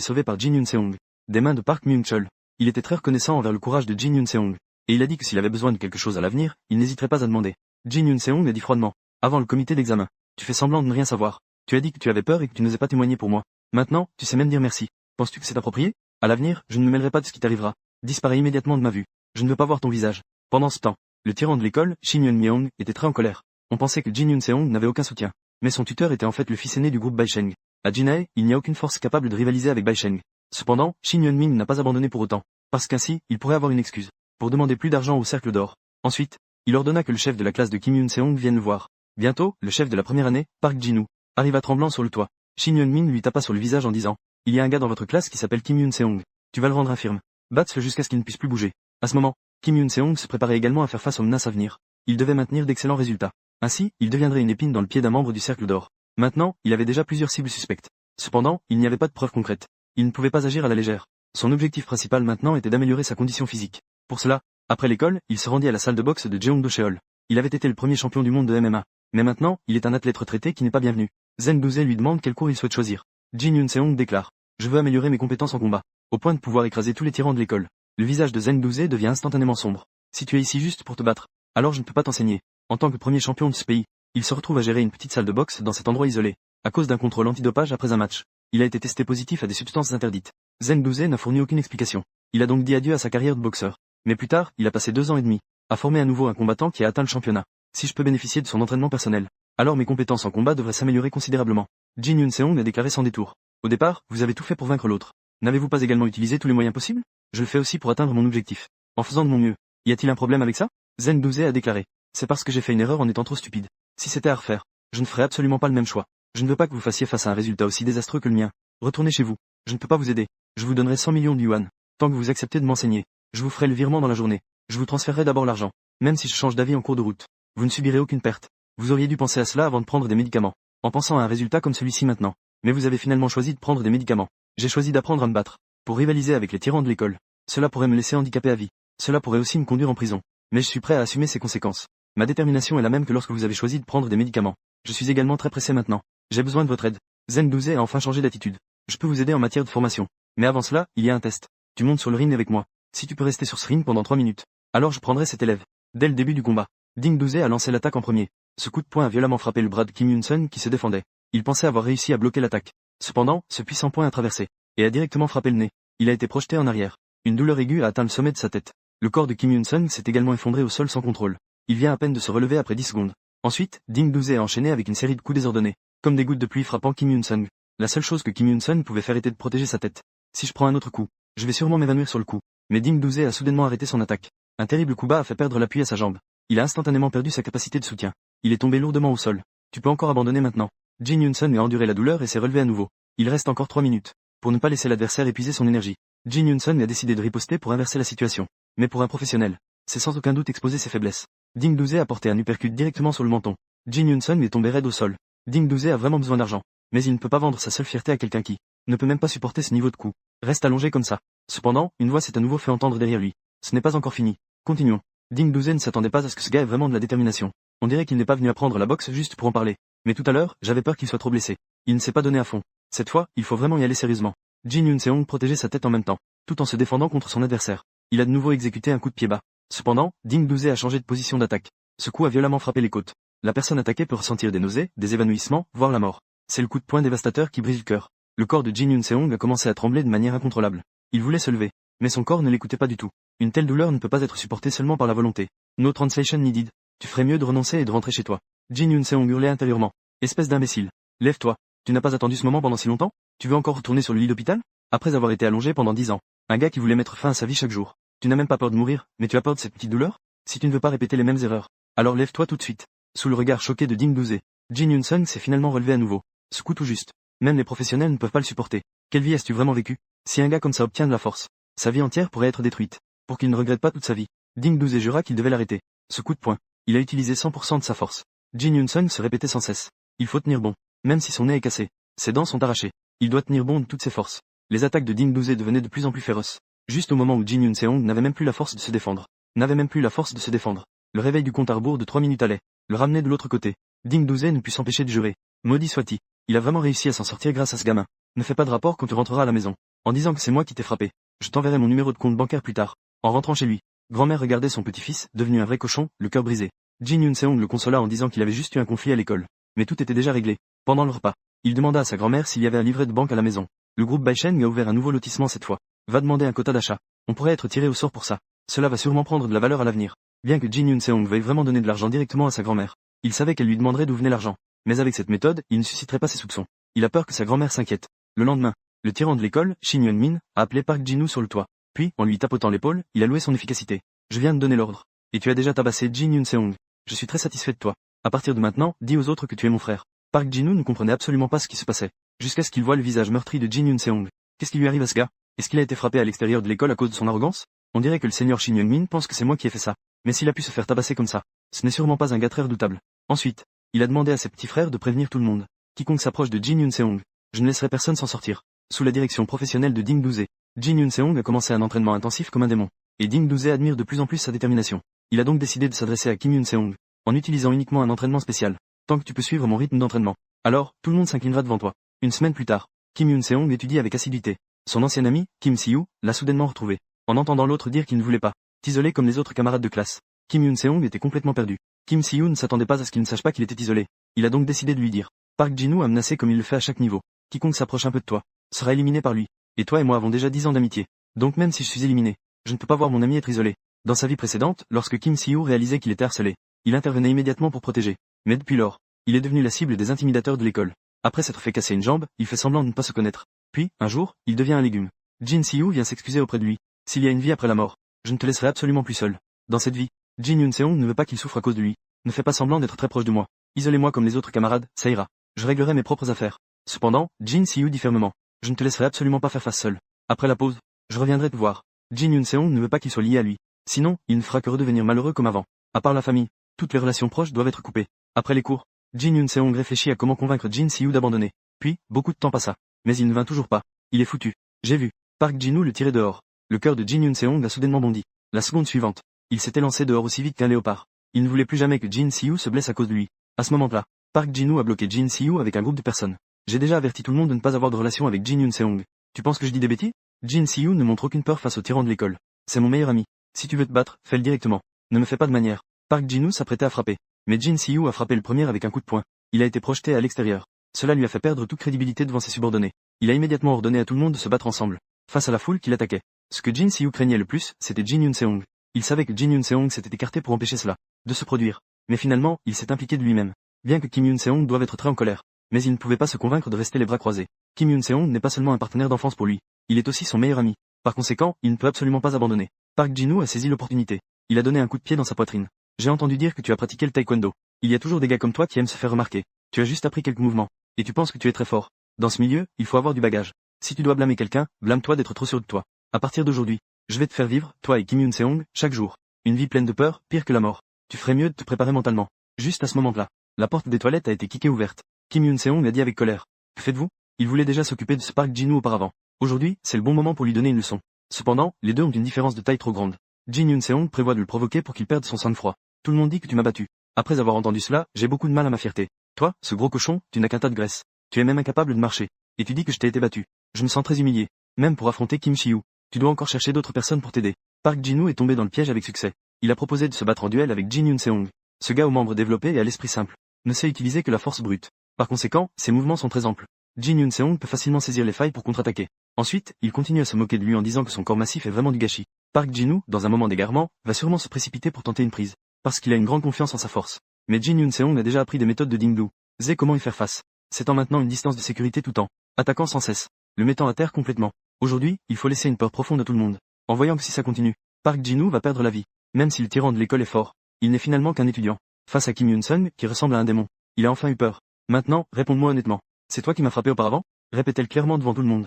sauvé par Jin Yun-seong des mains de Park Myung-chul. Il était très reconnaissant envers le courage de Jin Yoon-seong, et il a dit que s'il avait besoin de quelque chose à l'avenir, il n'hésiterait pas à demander. Jin Yoon-seong a dit froidement, avant le comité d'examen, tu fais semblant de ne rien savoir. Tu as dit que tu avais peur et que tu n'osais pas témoigner pour moi. Maintenant, tu sais même dire merci. Penses-tu que c'est approprié? À l'avenir, je ne me mêlerai pas de ce qui t'arrivera. Disparais immédiatement de ma vue. Je ne veux pas voir ton visage. Pendant ce temps, le tyran de l'école, Shin Yeon-myung, était très en colère. On pensait que Jin Yoon-seong n'avait aucun soutien. Mais son tuteur était en fait le fils aîné du groupe Baisheng. À Jinae, il n'y a aucune force capable de rivaliser avec Baisheng. Cependant, Shin Yeon-min n'a pas abandonné pour autant. Parce qu'ainsi, il pourrait avoir une excuse. Pour demander plus d'argent au cercle d'or. Ensuite, il ordonna que le chef de la classe de Kim Yoon-seong vienne le voir. Bientôt, le chef de la première année, Park Jin-woo, arriva tremblant sur le toit. Shin Yeon-min lui tapa sur le visage en disant, il y a un gars dans votre classe qui s'appelle Kim Yoon-seong. Tu vas le rendre infirme. Batte-le jusqu'à ce qu'il ne puisse plus bouger. À ce moment, Kim Yoon-seong se préparait également à faire face aux menaces à venir. Il devait maintenir d'excellents résultats. Ainsi, il deviendrait une épine dans le pied d'un membre du cercle d'or. Maintenant, il avait déjà plusieurs cibles suspectes. Cependant, il n'y avait pas de preuves concrètes. Il ne pouvait pas agir à la légère. Son objectif principal maintenant était d'améliorer sa condition physique. Pour cela, après l'école, il se rendit à la salle de boxe de Jeongdo Cheol. Il avait été le premier champion du monde de MMA. Mais maintenant, il est un athlète retraité qui n'est pas bienvenu. Zheng Duze lui demande quel cours il souhaite choisir. Jin Yoon-seong déclare, je veux améliorer mes compétences en combat, au point de pouvoir écraser tous les tyrans de l'école. Le visage de Zheng Duze devient instantanément sombre. Si tu es ici juste pour te battre, alors je ne peux pas t'enseigner. En tant que premier champion de ce pays, il se retrouve à gérer une petite salle de boxe dans cet endroit isolé, à cause d'un contrôle antidopage après un match. Il a été testé positif à des substances interdites. Zheng Duze n'a fourni aucune explication. Il a donc dit adieu à sa carrière de boxeur. Mais plus tard, il a passé 2 ans et demi à former à nouveau un combattant qui a atteint le championnat. Si je peux bénéficier de son entraînement personnel, alors mes compétences en combat devraient s'améliorer considérablement. Jin Yoon-seong a déclaré sans détour. Au départ, vous avez tout fait pour vaincre l'autre. N'avez-vous pas également utilisé tous les moyens possibles? Je le fais aussi pour atteindre mon objectif. En faisant de mon mieux. Y a-t-il un problème avec ça? Zheng Duze a déclaré. C'est parce que j'ai fait une erreur en étant trop stupide. Si c'était à refaire, je ne ferais absolument pas le même choix. Je ne veux pas que vous fassiez face à un résultat aussi désastreux que le mien. Retournez chez vous. Je ne peux pas vous aider. Je vous donnerai 100 millions de yuan. Tant que vous acceptez de m'enseigner. Je vous ferai le virement dans la journée. Je vous transférerai d'abord l'argent. Même si je change d'avis en cours de route. Vous ne subirez aucune perte. Vous auriez dû penser à cela avant de prendre des médicaments. En pensant à un résultat comme celui-ci maintenant. Mais vous avez finalement choisi de prendre des médicaments. J'ai choisi d'apprendre à me battre. Pour rivaliser avec les tyrans de l'école. Cela pourrait me laisser handicapé à vie. Cela pourrait aussi me conduire en prison. Mais je suis prêt à assumer ces conséquences. Ma détermination est la même que lorsque vous avez choisi de prendre des médicaments. Je suis également très pressé maintenant. J'ai besoin de votre aide. Zheng Duze a enfin changé d'attitude. Je peux vous aider en matière de formation. Mais avant cela, il y a un test. Tu montes sur le ring avec moi. Si tu peux rester sur ce ring pendant 3 minutes, alors je prendrai cet élève. Dès le début du combat, Ding Duze a lancé l'attaque en premier. Ce coup de poing a violemment frappé le bras de Kim Yoon-seong qui se défendait. Il pensait avoir réussi à bloquer l'attaque. Cependant, ce puissant poing a traversé, et a directement frappé le nez. Il a été projeté en arrière. Une douleur aiguë a atteint le sommet de sa tête. Le corps de Kim Yoon-seong s'est également effondré au sol sans contrôle. Il vient à peine de se relever après 10 secondes. Ensuite, Ding Duze a enchaîné avec une série de coups désordonnés, comme des gouttes de pluie frappant Kim Yoon-seong. La seule chose que Kim Yoon-seong pouvait faire était de protéger sa tête. Si je prends un autre coup, je vais sûrement m'évanouir sur le coup. Mais Ding Duze a soudainement arrêté son attaque. Un terrible coup bas a fait perdre l'appui à sa jambe. Il a instantanément perdu sa capacité de soutien. Il est tombé lourdement au sol. Tu peux encore abandonner maintenant. Jin Yoon-seong a enduré la douleur et s'est relevé à nouveau. Il reste encore 3 minutes. Pour ne pas laisser l'adversaire épuiser son énergie, Jin Yoon-seong a décidé de riposter pour inverser la situation. Mais pour un professionnel, c'est sans aucun doute exposer ses faiblesses. Ding Duze a porté un uppercut directement sur le menton. Jin Yoon-seong est tombé raide au sol. Ding Duze a vraiment besoin d'argent. Mais il ne peut pas vendre sa seule fierté à quelqu'un qui ne peut même pas supporter ce niveau de coup. Reste allongé comme ça. Cependant, une voix s'est à nouveau fait entendre derrière lui. Ce n'est pas encore fini. Continuons. Ding Duze ne s'attendait pas à ce que ce gars ait vraiment de la détermination. On dirait qu'il n'est pas venu apprendre la boxe juste pour en parler. Mais tout à l'heure, j'avais peur qu'il soit trop blessé. Il ne s'est pas donné à fond. Cette fois, il faut vraiment y aller sérieusement. Jin Yoon-seong protégeait sa tête en même temps, tout en se défendant contre son adversaire. Il a de nouveau exécuté un coup de pied bas. Cependant, Ding Duze a changé de position d'attaque. Ce coup a violemment frappé les côtes. La personne attaquée peut ressentir des nausées, des évanouissements, voire la mort. C'est le coup de poing dévastateur qui brise le cœur. Le corps de Jin Yoon-seong a commencé à trembler de manière incontrôlable. Il voulait se lever, mais son corps ne l'écoutait pas du tout. Une telle douleur ne peut pas être supportée seulement par la volonté. No translation needed. Tu ferais mieux de renoncer et de rentrer chez toi. Jin Yoon-seong hurlait intérieurement. Espèce d'imbécile. Lève-toi. Tu n'as pas attendu ce moment pendant si longtemps? Tu veux encore retourner sur le lit d'hôpital? Après avoir été allongé pendant 10 ans. Un gars qui voulait mettre fin à sa vie chaque jour. Tu n'as même pas peur de mourir, mais tu as peur de cette petite douleur? Si tu ne veux pas répéter les mêmes erreurs, alors lève-toi tout de suite. Sous le regard choqué de Ding Duze, Jin Yoon-seong s'est finalement relevé à nouveau. Ce coup tout juste. Même les professionnels ne peuvent pas le supporter. Quelle vie as-tu vraiment vécu? Si un gars comme ça obtient de la force, sa vie entière pourrait être détruite. Pour qu'il ne regrette pas toute sa vie. Ding Duze jura qu'il devait l'arrêter. Ce coup de poing. Il a utilisé 100% de sa force. Jin Yoon-seong se répétait sans cesse. Il faut tenir bon. Même si son nez est cassé. Ses dents sont arrachées. Il doit tenir bon de toutes ses forces. Les attaques de Ding Duze devenaient de plus en plus féroces. Juste au moment où Jin Yoon-seong n'avait même plus la force de se défendre. Le réveil du compte à rebours de 3 minutes allait le ramener de l'autre côté. Ding Duze ne put s'empêcher de jurer. Maudit soit-il. Il a vraiment réussi à s'en sortir grâce à ce gamin. Ne fais pas de rapport quand tu rentreras à la maison. en disant que c'est moi qui t'ai frappé. Je t'enverrai mon numéro de compte bancaire plus tard. En rentrant chez lui, grand-mère regardait son petit-fils, devenu un vrai cochon, le cœur brisé. Jin Yoon-seong le consola en disant qu'il avait juste eu un conflit à l'école. Mais tout était déjà réglé. Pendant le repas, il demanda à sa grand-mère s'il y avait un livret de banque à la maison. Le groupe Baisheng a ouvert un nouveau lotissement cette fois. Va demander un quota d'achat. On pourrait être tiré au sort pour ça. Cela va sûrement prendre de la valeur à l'avenir. Bien que Jin Yoon-seong veuille vraiment donner de l'argent directement à sa grand-mère, il savait qu'elle lui demanderait d'où venait l'argent. Mais avec cette méthode, il ne susciterait pas ses soupçons. Il a peur que sa grand-mère s'inquiète. Le lendemain, le tyran de l'école, Shin Hyun-min, a appelé Park Jin-woo sur le toit. Puis, en lui tapotant l'épaule, il a loué son efficacité. Je viens de donner l'ordre. Et tu as déjà tabassé Jin Yoon-seong. Je suis très satisfait de toi. À partir de maintenant, dis aux autres que tu es mon frère. Park Jin-woo ne comprenait absolument pas ce qui se passait. Jusqu'à ce qu'il voie le visage meurtri de Jin Yoon-seong. Qu'est-ce qui lui arrive à ce gars? Est-ce qu'il a été frappé à l'extérieur de l'école à cause de son arrogance? On dirait que le seigneur Shin Hyun-min pense que c'est moi qui ai fait ça. Mais s'il a pu se faire tabasser comme ça, ce n'est sûrement pas un gars très redoutable. Ensuite, il a demandé à ses petits frères de prévenir tout le monde. Quiconque s'approche de Jin Yoon-seong, je ne laisserai personne s'en sortir. Sous la direction professionnelle de Ding Douzé, Jin Yoon-seong a commencé un entraînement intensif comme un démon. Et Ding Douzé admire de plus en plus sa détermination. Il a donc décidé de s'adresser à Kim Yoon-seong, en utilisant uniquement un entraînement spécial. Tant que tu peux suivre mon rythme d'entraînement, alors, tout le monde s'inclinera devant toi. Une semaine plus tard, Kim Yoon-seong étudie avec assiduité. Son ancien ami, Kim Si-woo, l'a soudainement retrouvé. En entendant l'autre dire qu'il ne voulait pas t'isoler comme les autres camarades de classe, Kim Yoon-seong était complètement perdu. Kim Si-woo ne s'attendait pas à ce qu'il ne sache pas qu'il était isolé. Il a donc décidé de lui dire. Park Jin-woo a menacé comme il le fait à chaque niveau. Quiconque s'approche un peu de toi, sera éliminé par lui. Et toi et moi avons déjà 10 ans d'amitié. Donc même si je suis éliminé, je ne peux pas voir mon ami être isolé. Dans sa vie précédente, lorsque Kim Si-woo réalisait qu'il était harcelé, il intervenait immédiatement pour protéger. Mais depuis lors, il est devenu la cible des intimidateurs de l'école. Après s'être fait casser une jambe, il fait semblant de ne pas se connaître. Puis, un jour, il devient un légume. Jin Si-woo vient s'excuser auprès de lui. S'il y a une vie après la mort, je ne te laisserai absolument plus seul. Dans cette vie, Jin Yoon-seong ne veut pas qu'il souffre à cause de lui. Ne fais pas semblant d'être très proche de moi. Isolez-moi comme les autres camarades, ça ira. Je réglerai mes propres affaires. Cependant, Jin Si-woo dit fermement. Je ne te laisserai absolument pas faire face seul. Après la pause, je reviendrai te voir. Jin Yoon-seong ne veut pas qu'il soit lié à lui. Sinon, il ne fera que redevenir malheureux comme avant. À part la famille, toutes les relations proches doivent être coupées. Après les cours, Jin Yoon-seong réfléchit à comment convaincre Jin Si-woo d'abandonner. Puis, beaucoup de temps passa. Mais il ne vint toujours pas. Il est foutu. J'ai vu. Park Jin-woo le tirer dehors. Le cœur de Jin Yoon-seong a soudainement bondi. La seconde suivante, il s'était lancé dehors aussi vite qu'un léopard. Il ne voulait plus jamais que Jin Si-woo se blesse à cause de lui. À ce moment-là, Park Jin-woo a bloqué Jin Si-woo avec un groupe de personnes. J'ai déjà averti tout le monde de ne pas avoir de relation avec Jin Yoon-seong. Tu penses que je dis des bêtises? Jin Si-woo ne montre aucune peur face au tyran de l'école. C'est mon meilleur ami. Si tu veux te battre, fais-le directement. Ne me fais pas de manière. Park Jin-woo s'apprêtait à frapper. Mais Jin Si-woo a frappé le premier avec un coup de poing. Il a été projeté à l'extérieur. Cela lui a fait perdre toute crédibilité devant ses subordonnés. Il a immédiatement ordonné à tout le monde de se battre ensemble, face à la foule qui l'attaquait. Ce que Jin Si-woo craignait le plus, c'était Jin Yoon-seong. Il savait que Jin Yoon-seong s'était écarté pour empêcher cela de se produire. Mais finalement, il s'est impliqué de lui-même. Bien que Kim Yoon-seong doive être très en colère, mais il ne pouvait pas se convaincre de rester les bras croisés. Kim Yoon-seong n'est pas seulement un partenaire d'enfance pour lui, il est aussi son meilleur ami. Par conséquent, il ne peut absolument pas abandonner. Park Jin-woo a saisi l'opportunité. Il a donné un coup de pied dans sa poitrine. J'ai entendu dire que tu as pratiqué le taekwondo. Il y a toujours des gars comme toi qui aiment se faire remarquer. Tu as juste appris quelques mouvements. Et tu penses que tu es très fort. Dans ce milieu, il faut avoir du bagage. Si tu dois blâmer quelqu'un, blâme-toi d'être trop sûr de toi. À partir d'aujourd'hui, je vais te faire vivre, toi et Kim Yoon-seong, chaque jour. Une vie pleine de peur, pire que la mort. Tu ferais mieux de te préparer mentalement. Juste à ce moment-là, la porte des toilettes a été kickée ouverte. Kim Yoon-seong a dit avec colère. Que faites-vous? Il voulait déjà s'occuper de ce Park Jin-woo auparavant. Aujourd'hui, c'est le bon moment pour lui donner une leçon. Cependant, les deux ont une différence de taille trop grande. Jin Yoon-seong prévoit de le provoquer pour qu'il perde son sang-froid. Tout le monde dit que tu m'as battu. Après avoir entendu cela, j'ai beaucoup de mal à ma fierté. Toi, ce gros cochon, tu n'as qu'un tas de graisse. Tu es même incapable de marcher. Et tu dis que je t'ai été battu. Je me sens très humilié. Même pour affronter Kim Si-woo. Tu dois encore chercher d'autres personnes pour t'aider. Park Jin-woo est tombé dans le piège avec succès. Il a proposé de se battre en duel avec Jin Yoon-seong. Ce gars aux membres développés et à l'esprit simple ne sait utiliser que la force brute. Par conséquent, ses mouvements sont très amples. Jin Yoon-seong peut facilement saisir les failles pour contre-attaquer. Ensuite, il continue à se moquer de lui en disant que son corps massif est vraiment du gâchis. Park Jin-woo, dans un moment d'égarement, va sûrement se précipiter pour tenter une prise. Parce qu'il a une grande confiance en sa force. Mais Jin Yoon-seong a déjà appris des méthodes de Ding Doo. Sait comment y faire face. S'étant maintenant une distance de sécurité tout en attaquant sans cesse, le mettant à terre complètement. Aujourd'hui, il faut laisser une peur profonde à tout le monde. En voyant que si ça continue, Park Jin-woo va perdre la vie. Même si le tyran de l'école est fort, il n'est finalement qu'un étudiant. Face à Kim Yoon-seong, qui ressemble à un démon, il a enfin eu peur. Maintenant, réponds-moi honnêtement. C'est toi qui m'as frappé auparavant? Répète-t-elle clairement devant tout le monde.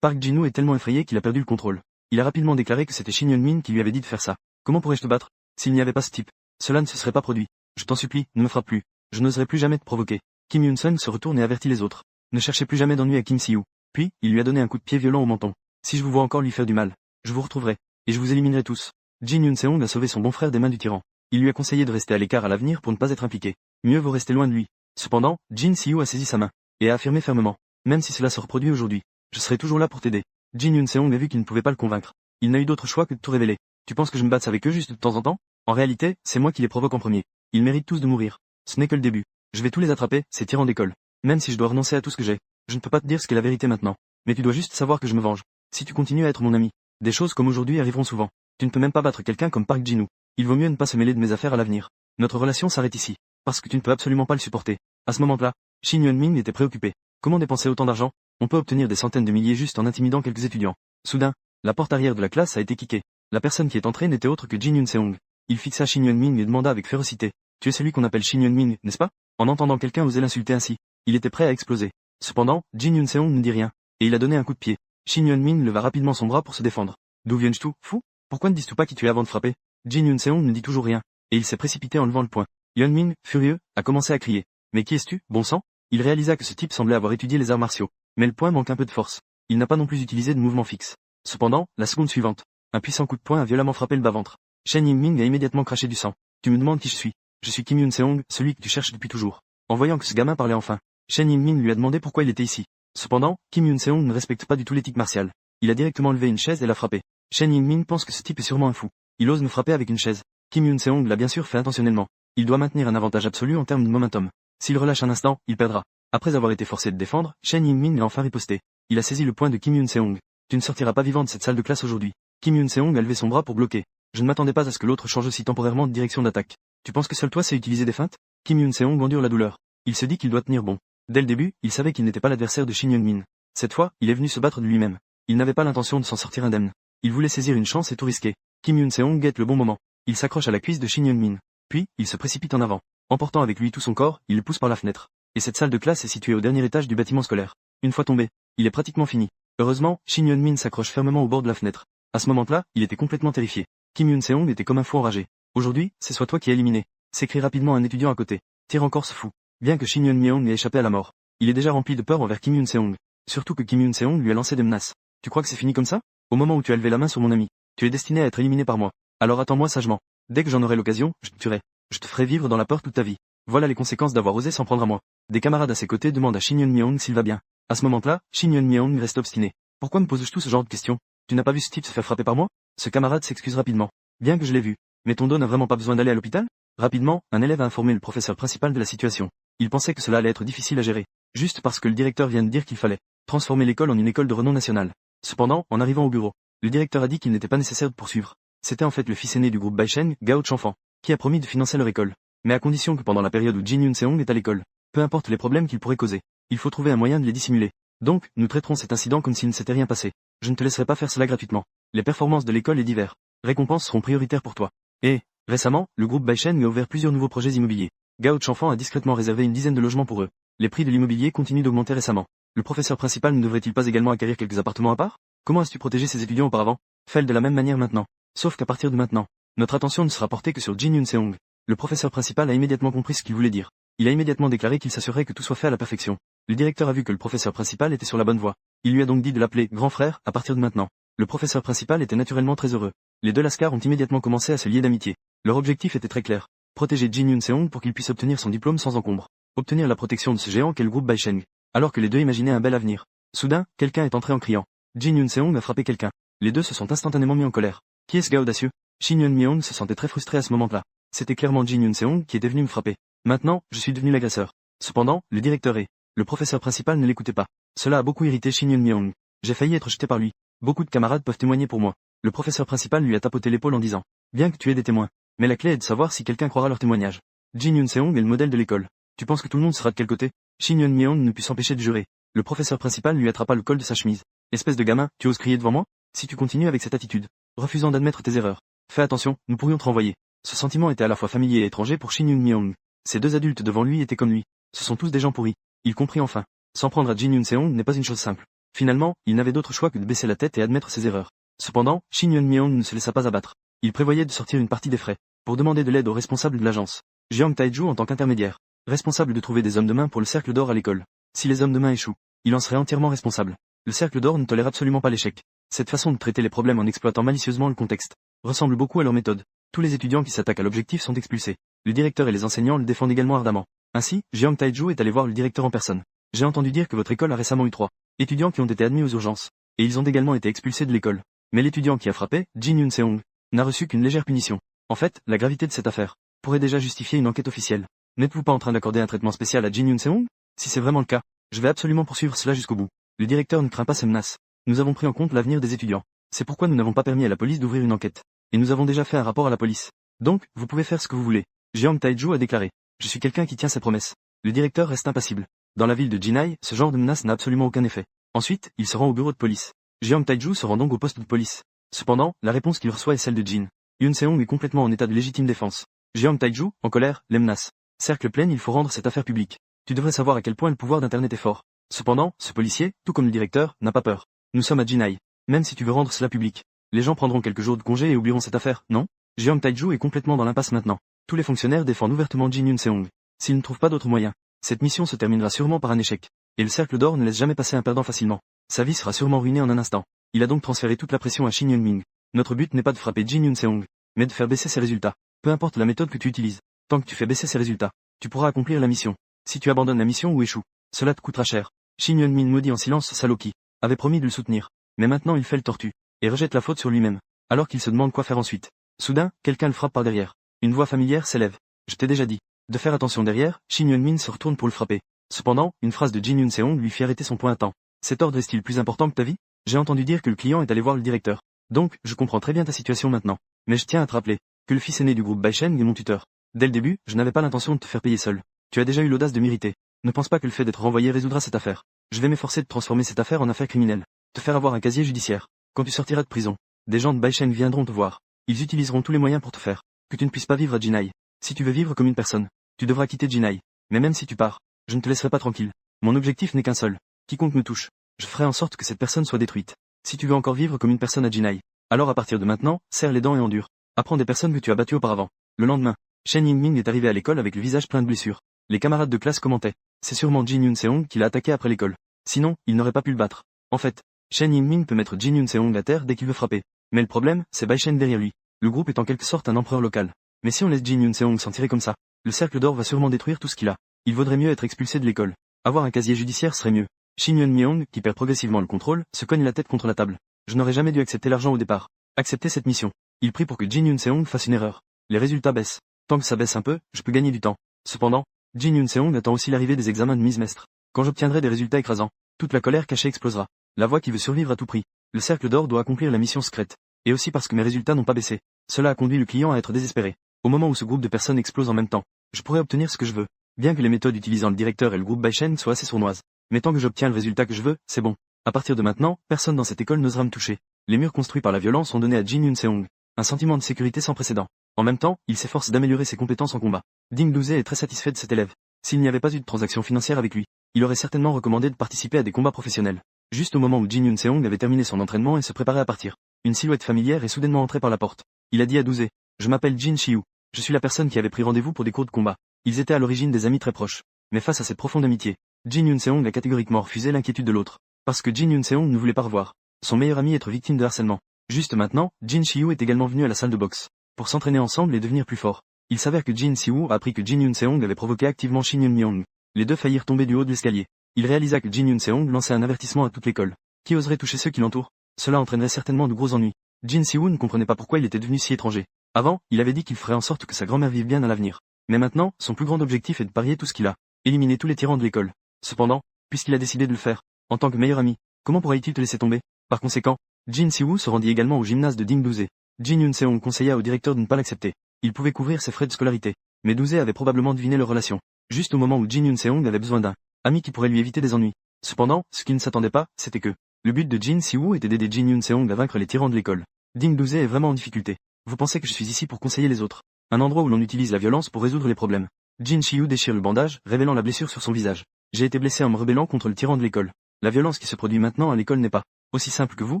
Park Jin-woo est tellement effrayé qu'il a perdu le contrôle. Il a rapidement déclaré que c'était Shin Hyun-min qui lui avait dit de faire ça. Comment pourrais-je te battre s'il n'y avait pas ce type? Cela ne se serait pas produit. Je t'en supplie, ne me frappe plus. Je n'oserai plus jamais te provoquer. Kim Yoon-seong se retourne et avertit les autres. Ne cherchez plus jamais d'ennui à Kim Si-woo. Puis, il lui a donné un coup de pied violent au menton. Si je vous vois encore lui faire du mal, je vous retrouverai. Et je vous éliminerai tous. Jin Yoon-seong a sauvé son bon frère des mains du tyran. Il lui a conseillé de rester à l'écart à l'avenir pour ne pas être impliqué. Mieux vaut rester loin de lui. Cependant, Jin Si-woo a saisi sa main. Et a affirmé fermement. Même si cela se reproduit aujourd'hui, Je serai toujours là pour t'aider. Jin Yun-seong a vu qu'il ne pouvait pas le convaincre. Il n'a eu d'autre choix que de tout révéler. Tu penses que je me batte avec eux juste de temps en temps? En réalité, c'est moi qui les provoque en premier. Ils méritent tous de mourir. Ce n'est que le début. Je vais tous les attraper, ces tyrans d'école. Même si je dois renoncer à tout ce que j'ai. Je ne peux pas te dire ce qu'est la vérité maintenant. Mais tu dois juste savoir que je me venge. Si tu continues à être mon ami, des choses comme aujourd'hui arriveront souvent. Tu ne peux même pas battre quelqu'un comme Park Jin-woo. Il vaut mieux ne pas se mêler de mes affaires à l'avenir. Notre relation s'arrête ici. Parce que tu ne peux absolument pas le supporter. À ce moment-là, Shin Yun-min était préoccupé. Comment dépenser autant d'argent? On peut obtenir des centaines de milliers juste en intimidant quelques étudiants. Soudain, la porte arrière de la classe a été kickée. La personne qui est entrée n'était autre que Jin Yun-seong. Il fixa Shin Yun-min et demanda avec férocité. Tu es celui qu'on appelle Shin Yun-min, n'est-ce pas? En entendant quelqu'un oser l'insulter ainsi, il était prêt à exploser. Cependant, Jin Yun-seong ne dit rien. Et il a donné un coup de pied. Shin Yun-min leva rapidement son bras pour se défendre. D'où viens-tu, fou? Pourquoi ne dis-tu pas qui tu es avant de frapper? Jin Yun-seong ne dit toujours rien. Et il s'est précipité en levant le poing. Yun-min, furieux, a commencé à crier. Mais qui es-tu, bon sang? Il réalisa que ce type semblait avoir étudié les arts martiaux. Mais le poing manque un peu de force. Il n'a pas non plus utilisé de mouvement fixe. Cependant, la seconde suivante, un puissant coup de poing a violemment frappé le bas-ventre. Shen Ying-ming a immédiatement craché du sang. Tu me demandes qui je suis. Je suis Kim Yun-seong, celui que tu cherches depuis toujours. En voyant que ce gamin parlait enfin, Shen Ying-ming lui a demandé pourquoi il était ici. Cependant, Kim Yun-seong ne respecte pas du tout l'éthique martiale. Il a directement levé une chaise et l'a frappé. Shen Ying-ming pense que ce type est sûrement un fou. Il ose me frapper avec une chaise. Kim Yun-seong l'a bien sûr fait intentionnellement. Il doit maintenir un avantage absolu en termes de momentum. S'il relâche un instant, il perdra. Après avoir été forcé de défendre, Shen Ying-ming a enfin riposté. Il a saisi le poing de Kim Yun-seong. Tu ne sortiras pas vivant de cette salle de classe aujourd'hui. Kim Yun-seong a levé son bras pour bloquer. Je ne m'attendais pas à ce que l'autre change aussi temporairement de direction d'attaque. Tu penses que seul toi sais utiliser des feintes? Kim Yun-seong endure la douleur. Il se dit qu'il doit tenir bon. Dès le début, il savait qu'il n'était pas l'adversaire de Shin Yun-min. Cette fois, il est venu se battre de lui-même. Il n'avait pas l'intention de s'en sortir indemne. Il voulait saisir une chance et tout risquer. Kim Yun-seong guette le bon moment. Il s'accroche à la cuisse de Shin Yun-min. Puis, il se précipite en avant. Emportant avec lui tout son corps, il le pousse par la fenêtre. Et cette salle de classe est située au dernier étage du bâtiment scolaire. Une fois tombé, il est pratiquement fini. Heureusement, Shin Yun-min s'accroche fermement au bord de la fenêtre. À ce moment-là, il était complètement terrifié. Kim Yun-seong était comme un fou enragé. Aujourd'hui, c'est soit toi qui es éliminé. S'écrie rapidement un étudiant à côté. Tire encore ce fou. Bien que Shin Yun-myung ait échappé à la mort, il est déjà rempli de peur envers Kim Yun-seong. Surtout que Kim Yun-seong lui a lancé des menaces. Tu crois que c'est fini comme ça? Au moment où tu as levé la main sur mon ami, tu es destiné à être éliminé par moi. Alors attends-moi sagement. Dès que j'en aurai l'occasion, je te tuerai. Je te ferai vivre dans la peur toute ta vie. Voilà les conséquences d'avoir osé s'en prendre à moi. Des camarades à ses côtés demandent à Shin Yun-myung s'il va bien. À ce moment-là, Shin Yun-myung reste obstiné. Pourquoi me poses-tu tout ce genre de questions? Tu n'as pas vu ce type se faire frapper par moi? Ce camarade s'excuse rapidement. Bien que je l'ai vu. Mais ton dos n'a vraiment pas besoin d'aller à l'hôpital? Rapidement, un élève a informé le professeur principal de la situation. Il pensait que cela allait être difficile à gérer. Juste parce que le directeur vient de dire qu'il fallait transformer l'école en une école de renom national. Cependant, en arrivant au bureau, le directeur a dit qu'il n'était pas nécessaire de poursuivre. C'était en fait le fils aîné du groupe Baishen, Gao Chanfan, qui a promis de financer leur école. Mais à condition que pendant la période où Jin Yun-seong est à l'école, peu importe les problèmes qu'il pourrait causer, il faut trouver un moyen de les dissimuler. Donc, nous traiterons cet incident comme s'il ne s'était rien passé. Je ne te laisserai pas faire cela gratuitement. Les performances de l'école et divers récompenses seront prioritaires pour toi. Et, récemment, le groupe Baishen lui a ouvert plusieurs nouveaux projets immobiliers. Gao Chanfan a discrètement réservé une dizaine de logements pour eux. Les prix de l'immobilier continuent d'augmenter récemment. Le professeur principal ne devrait-il pas également acquérir quelques appartements à part? Comment as-tu protégé ses étudiants auparavant? Fais-le de la même manière maintenant. Sauf qu'à partir de maintenant, notre attention ne sera portée que sur Jin Yun-seong. Le professeur principal a immédiatement compris ce qu'il voulait dire. Il a immédiatement déclaré qu'il s'assurerait que tout soit fait à la perfection. Le directeur a vu que le professeur principal était sur la bonne voie. Il lui a donc dit de l'appeler grand frère à partir de maintenant. Le professeur principal était naturellement très heureux. Les deux lascars ont immédiatement commencé à se lier d'amitié. Leur objectif était très clair. Protéger Jin Yun-seong pour qu'il puisse obtenir son diplôme sans encombre. Obtenir la protection de ce géant qu'est le groupe Baisheng. Alors que les deux imaginaient un bel avenir. Soudain, quelqu'un est entré en criant. Jin Yun-seong a frappé quelqu'un. Les deux se sont instantanément mis en colère. Qui est ce gars audacieux? Shin Yun-myung se sentait très frustré à ce moment-là. C'était clairement Jin Yun-seong qui était venu me frapper. Maintenant, je suis devenu l'agresseur. Cependant, le directeur et le professeur principal ne l'écoutaient pas. Cela a beaucoup irrité Shin Yun-myung. J'ai failli être jeté par lui. Beaucoup de camarades peuvent témoigner pour moi. Le professeur principal lui a tapoté l'épaule en disant. Bien que tu aies des témoins. Mais la clé est de savoir si quelqu'un croira leur témoignage. Jin Yun-seong est le modèle de l'école. Tu penses que tout le monde sera de quel côté? Shin Yun-myung ne put s'empêcher de jurer. Le professeur principal lui attrapa le col de sa chemise. Espèce de gamin, tu oses crier devant moi? Si tu continues avec cette attitude, refusant d'admettre tes erreurs. Fais attention, nous pourrions te renvoyer. Ce sentiment était à la fois familier et étranger pour Shin Yun-myung. Ces deux adultes devant lui étaient comme lui. Ce sont tous des gens pourris. Il comprit enfin. S'en prendre à Jin Yun-seong n'est pas une chose simple. Finalement, il n'avait d'autre choix que de baisser la tête et admettre ses erreurs. Cependant, Shin Yun-myung ne se laissa pas abattre. Il prévoyait de sortir une partie des frais, pour demander de l'aide aux responsables de l'agence. Jiang Taiju en tant qu'intermédiaire, responsable de trouver des hommes de main pour le cercle d'or à l'école. Si les hommes de main échouent, il en serait entièrement responsable. Le cercle d'or ne tolère absolument pas l'échec. Cette façon de traiter les problèmes en exploitant malicieusement le contexte ressemble beaucoup à leur méthode. Tous les étudiants qui s'attaquent à l'objectif sont expulsés. Le directeur et les enseignants le défendent également ardemment. Ainsi, Jiang Taiju est allé voir le directeur en personne. J'ai entendu dire que votre école a récemment eu 3 étudiants qui ont été admis aux urgences. Et ils ont également été expulsés de l'école. Mais l'étudiant qui a frappé, Jin Yoon-seong, n'a reçu qu'une légère punition. En fait, la gravité de cette affaire pourrait déjà justifier une enquête officielle. N'êtes-vous pas en train d'accorder un traitement spécial à Jin Yoon-seong? Si c'est vraiment le cas, je vais absolument poursuivre cela jusqu'au bout. Le directeur ne craint pas ces menaces. Nous avons pris en compte l'avenir des étudiants. C'est pourquoi nous n'avons pas permis à la police d'ouvrir une enquête. Et nous avons déjà fait un rapport à la police. Donc, vous pouvez faire ce que vous voulez. Jeong Tae-ju a déclaré. Je suis quelqu'un qui tient ses promesses. Le directeur reste impassible. Dans la ville de Jinhae, ce genre de menace n'a absolument aucun effet. Ensuite, il se rend au bureau de police. Jeong Tae-ju se rend donc au poste de police. Cependant, la réponse qu'il reçoit est celle de Jin Yoon-seong est complètement en état de légitime défense. Jeong Tae-ju, en colère, les menace. Cercle plein, il faut rendre cette affaire publique. Tu devrais savoir à quel point le pouvoir d'Internet est fort. Cependant, ce policier, tout comme le directeur, n'a pas peur. Nous sommes à Jinhae. Même si tu veux rendre cela public, les gens prendront quelques jours de congé et oublieront cette affaire, non? Jeong Tae-ju est complètement dans l'impasse maintenant. Tous les fonctionnaires défendent ouvertement Jin Yoon-seong. S'ils ne trouvent pas d'autre moyen, cette mission se terminera sûrement par un échec. Et le cercle d'or ne laisse jamais passer un perdant facilement. Sa vie sera sûrement ruinée en un instant. Il a donc transféré toute la pression à Shin Yeon-min. Notre but n'est pas de frapper Jin Yoon-seong, mais de faire baisser ses résultats. Peu importe la méthode que tu utilises, tant que tu fais baisser ses résultats, tu pourras accomplir la mission. Si tu abandonnes la mission ou échoues, cela te coûtera cher. Shin Yeon-min maudit en silence Saloki, avait promis de le soutenir. Mais maintenant il fait le tortue, et rejette la faute sur lui-même, alors qu'il se demande quoi faire ensuite. Soudain, quelqu'un le frappe par derrière. Une voix familière s'élève. Je t'ai déjà dit de faire attention derrière. Shin Yeon-min se retourne pour le frapper. Cependant, une phrase de Jin Yoon-seong lui fit arrêter son poing à temps. Cet ordre est-il plus important que ta vie? J'ai entendu dire que le client est allé voir le directeur. Donc, je comprends très bien ta situation maintenant. Mais je tiens à te rappeler que le fils aîné du groupe Baishen est mon tuteur. Dès le début, je n'avais pas l'intention de te faire payer seul. Tu as déjà eu l'audace de m'irriter. Ne pense pas que le fait d'être renvoyé résoudra cette affaire. Je vais m'efforcer de transformer cette affaire en affaire criminelle. Te faire avoir un casier judiciaire. Quand tu sortiras de prison, des gens de Baishen viendront te voir. Ils utiliseront tous les moyens pour te faire que tu ne puisses pas vivre à Jinhae. Si tu veux vivre comme une personne, tu devras quitter Jinhae. Mais même si tu pars, je ne te laisserai pas tranquille. Mon objectif n'est qu'un seul. Quiconque me touche, je ferai en sorte que cette personne soit détruite. Si tu veux encore vivre comme une personne à Jinhae, alors à partir de maintenant, serre les dents et endure. Apprends des personnes que tu as battues auparavant. Le lendemain, Shen Yingming est arrivé à l'école avec le visage plein de blessures. Les camarades de classe commentaient. C'est sûrement Jin Yoon-seong qui l'a attaqué après l'école. Sinon, il n'aurait pas pu le battre. En fait, Shen Yingming peut mettre Jin Yoon-seong à terre dès qu'il veut frapper. Mais le problème, c'est Baishen derrière lui. Le groupe est en quelque sorte un empereur local. Mais si on laisse Jin Yoon-seong s'en tirer comme ça, le cercle d'or va sûrement détruire tout ce qu'il a. Il vaudrait mieux être expulsé de l'école. Avoir un casier judiciaire serait mieux. Shin Yeon-myung, qui perd progressivement le contrôle, se cogne la tête contre la table. Je n'aurais jamais dû accepter l'argent au départ. Accepter cette mission. Il prie pour que Jin Yoon-seong fasse une erreur. Les résultats baissent. Tant que ça baisse un peu, je peux gagner du temps. Cependant, Jin Yoon-seong attend aussi l'arrivée des examens de mi-semestre. Quand j'obtiendrai des résultats écrasants, toute la colère cachée explosera. La voix qui veut survivre à tout prix. Le cercle d'or doit accomplir la mission secrète. Et aussi parce que mes résultats n'ont pas baissé. Cela a conduit le client à être désespéré. Au moment où ce groupe de personnes explose en même temps, je pourrais obtenir ce que je veux. Bien que les méthodes utilisant le directeur et le groupe Baishen soient assez sournoises. Mais tant que j'obtiens le résultat que je veux, c'est bon. À partir de maintenant, personne dans cette école n'osera me toucher. Les murs construits par la violence ont donné à Jin Yoon-seong un sentiment de sécurité sans précédent. En même temps, il s'efforce d'améliorer ses compétences en combat. Ding Douzé est très satisfait de cet élève. S'il n'y avait pas eu de transaction financière avec lui, il aurait certainement recommandé de participer à des combats professionnels. Juste au moment où Jin Yoon-seong avait terminé son entraînement et se préparait à partir, une silhouette familière est soudainement entrée par la porte. Il a dit à Douzé, je m'appelle Jin Shiyu. Je suis la personne qui avait pris rendez-vous pour des cours de combat. Ils étaient à l'origine des amis très proches. Mais face à cette profonde amitié, Jin Yoon-seong a catégoriquement refusé l'inquiétude de l'autre. Parce que Jin Yoon-seong ne voulait pas revoir son meilleur ami être victime de harcèlement. Juste maintenant, Jin Shiyu est également venu à la salle de boxe pour s'entraîner ensemble et devenir plus fort. Il s'avère que Jin Shiyu a appris que Jin Yoon-seong avait provoqué activement Shin Yeon-myung. Les deux faillirent tomber du haut de l'escalier. Il réalisa que Jin Yoon-seong lançait un avertissement à toute l'école. Qui oserait toucher ceux qui l'entourent? Cela entraînerait certainement de gros ennuis. Jin Shiyu ne comprenait pas pourquoi il était devenu si étranger. Avant, il avait dit qu'il ferait en sorte que sa grand-mère vive bien à l'avenir. Mais maintenant, son plus grand objectif est de parier tout ce qu'il a. Éliminer tous les tyrans de l'école. Cependant, puisqu'il a décidé de le faire, en tant que meilleur ami, comment pourrait-il te laisser tomber? Par conséquent, Jin Shiyu se rendit également au gymnase de Ding Douzé. Jin Yoon-seong conseilla au directeur de ne pas l'accepter. Il pouvait couvrir ses frais de scolarité. Mais Douzé avait probablement deviné leur relation. Juste au moment où Jin Yoon-seong avait besoin d'un ami qui pourrait lui éviter des ennuis. Cependant, ce qu'il ne s'attendait pas, c'était que le but de Jin Shiyu était d'aider Jin Yoon-seong à vaincre les tyrans de l'école. Ding Douzé est vraiment en difficulté. Vous pensez que je suis ici pour conseiller les autres? Un endroit où l'on utilise la violence pour résoudre les problèmes. Jin Shiyu déchire le bandage, révélant la blessure sur son visage. J'ai été blessé en me rebellant contre le tyran de l'école. La violence qui se produit maintenant à l'école n'est pas aussi simple que vous,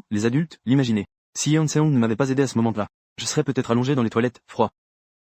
les adultes, l'imaginez. Si Yeon-seong ne m'avait pas aidé à ce moment-là, je serais peut-être allongé dans les toilettes, froid.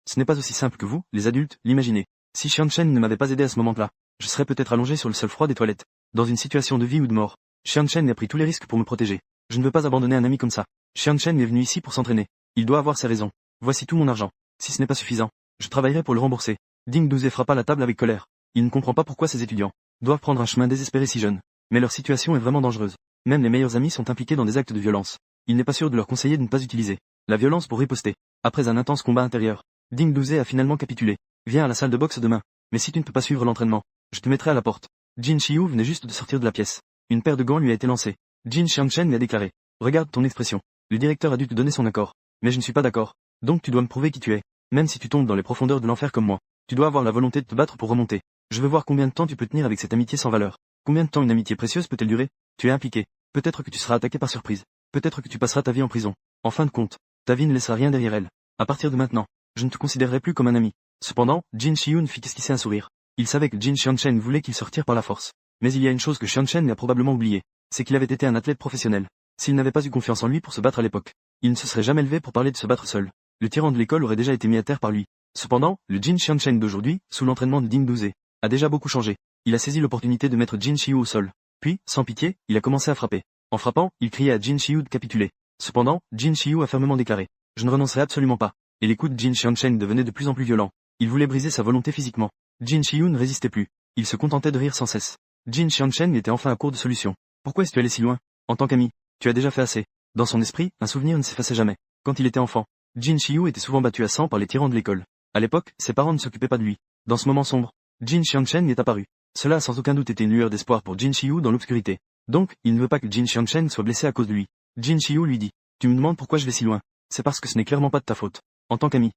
Ce n'est pas aussi simple que vous, les adultes, l'imaginez. Si Xianchen ne m'avait pas aidé à ce moment-là, je serais peut-être allongé sur le sol froid des toilettes, dans une situation de vie ou de mort. Xianchen a pris tous les risques pour me protéger. Je ne veux pas abandonner un ami comme ça. Xianchen est venu ici pour s'entraîner. Il doit avoir ses raisons. Voici tout mon argent. Si ce n'est pas suffisant, je travaillerai pour le rembourser. Ding Douzé frappa la table avec colère. Il ne comprend pas pourquoi ses étudiants doivent prendre un chemin désespéré si jeune. Mais leur situation est vraiment dangereuse. Même les meilleurs amis sont impliqués dans des actes de violence. Il n'est pas sûr de leur conseiller de ne pas utiliser la violence pour riposter. Après un intense combat intérieur, Ding Duzé a finalement capitulé. Viens à la salle de boxe demain. Mais si tu ne peux pas suivre l'entraînement, je te mettrai à la porte. Jin Shiyu venait juste de sortir de la pièce. Une paire de gants lui a été lancée. Jin Xiangchen lui a déclaré. Regarde ton expression. Le directeur a dû te donner son accord. Mais je ne suis pas d'accord. Donc tu dois me prouver qui tu es. Même si tu tombes dans les profondeurs de l'enfer comme moi, tu dois avoir la volonté de te battre pour remonter. Je veux voir combien de temps tu peux tenir avec cette amitié sans valeur. Combien de temps une amitié précieuse peut-elle durer? Tu es impliqué. Peut-être que tu seras attaqué par surprise. Peut-être que tu passeras ta vie en prison. En fin de compte, ta vie ne laissera rien derrière elle. À partir de maintenant, je ne te considérerai plus comme un ami. Cependant, Jin Shiyu fit esquisser un sourire. Il savait que Jin Xiangchen voulait qu'il sortire par la force. Mais il y a une chose que Xiangchen a probablement oubliée. C'est qu'il avait été un athlète professionnel. S'il n'avait pas eu confiance en lui pour se battre à l'époque, il ne se serait jamais levé pour parler de se battre seul. Le tyran de l'école aurait déjà été mis à terre par lui. Cependant, le Jin Xiangchen d'aujourd'hui, sous l'entraînement de Ding Duzé, a déjà beaucoup changé. Il a saisi l'opportunité de mettre Jin Shiyu au sol. Puis, sans pitié, il a commencé à frapper. En frappant, il criait à Jin Shiyu de capituler. Cependant, Jin Shiyu a fermement déclaré. Je ne renoncerai absolument pas. Et les coups de Jin Xiangchen devenaient de plus en plus violents. Il voulait briser sa volonté physiquement. Jin Shiyu ne résistait plus. Il se contentait de rire sans cesse. Jin Xiangchen était enfin à court de solutions. Pourquoi es-tu allé si loin? En tant qu'ami, tu as déjà fait assez. Dans son esprit, un souvenir ne s'effaçait jamais. Quand il était enfant, Jin Shiyu était souvent battu à sang par les tyrans de l'école. À l'époque, ses parents ne s'occupaient pas de lui. Dans ce moment sombre, Jin Xiangchen est apparu. Cela a sans aucun doute été une lueur d'espoir pour Jin Shiyu dans l'obscurité. Donc, il ne veut pas que Jin Xiangchen soit blessé à cause de lui. Jin Shiyu lui dit. Tu me demandes pourquoi je vais si loin. C'est parce que ce n'est clairement pas de ta faute. En tant qu'ami,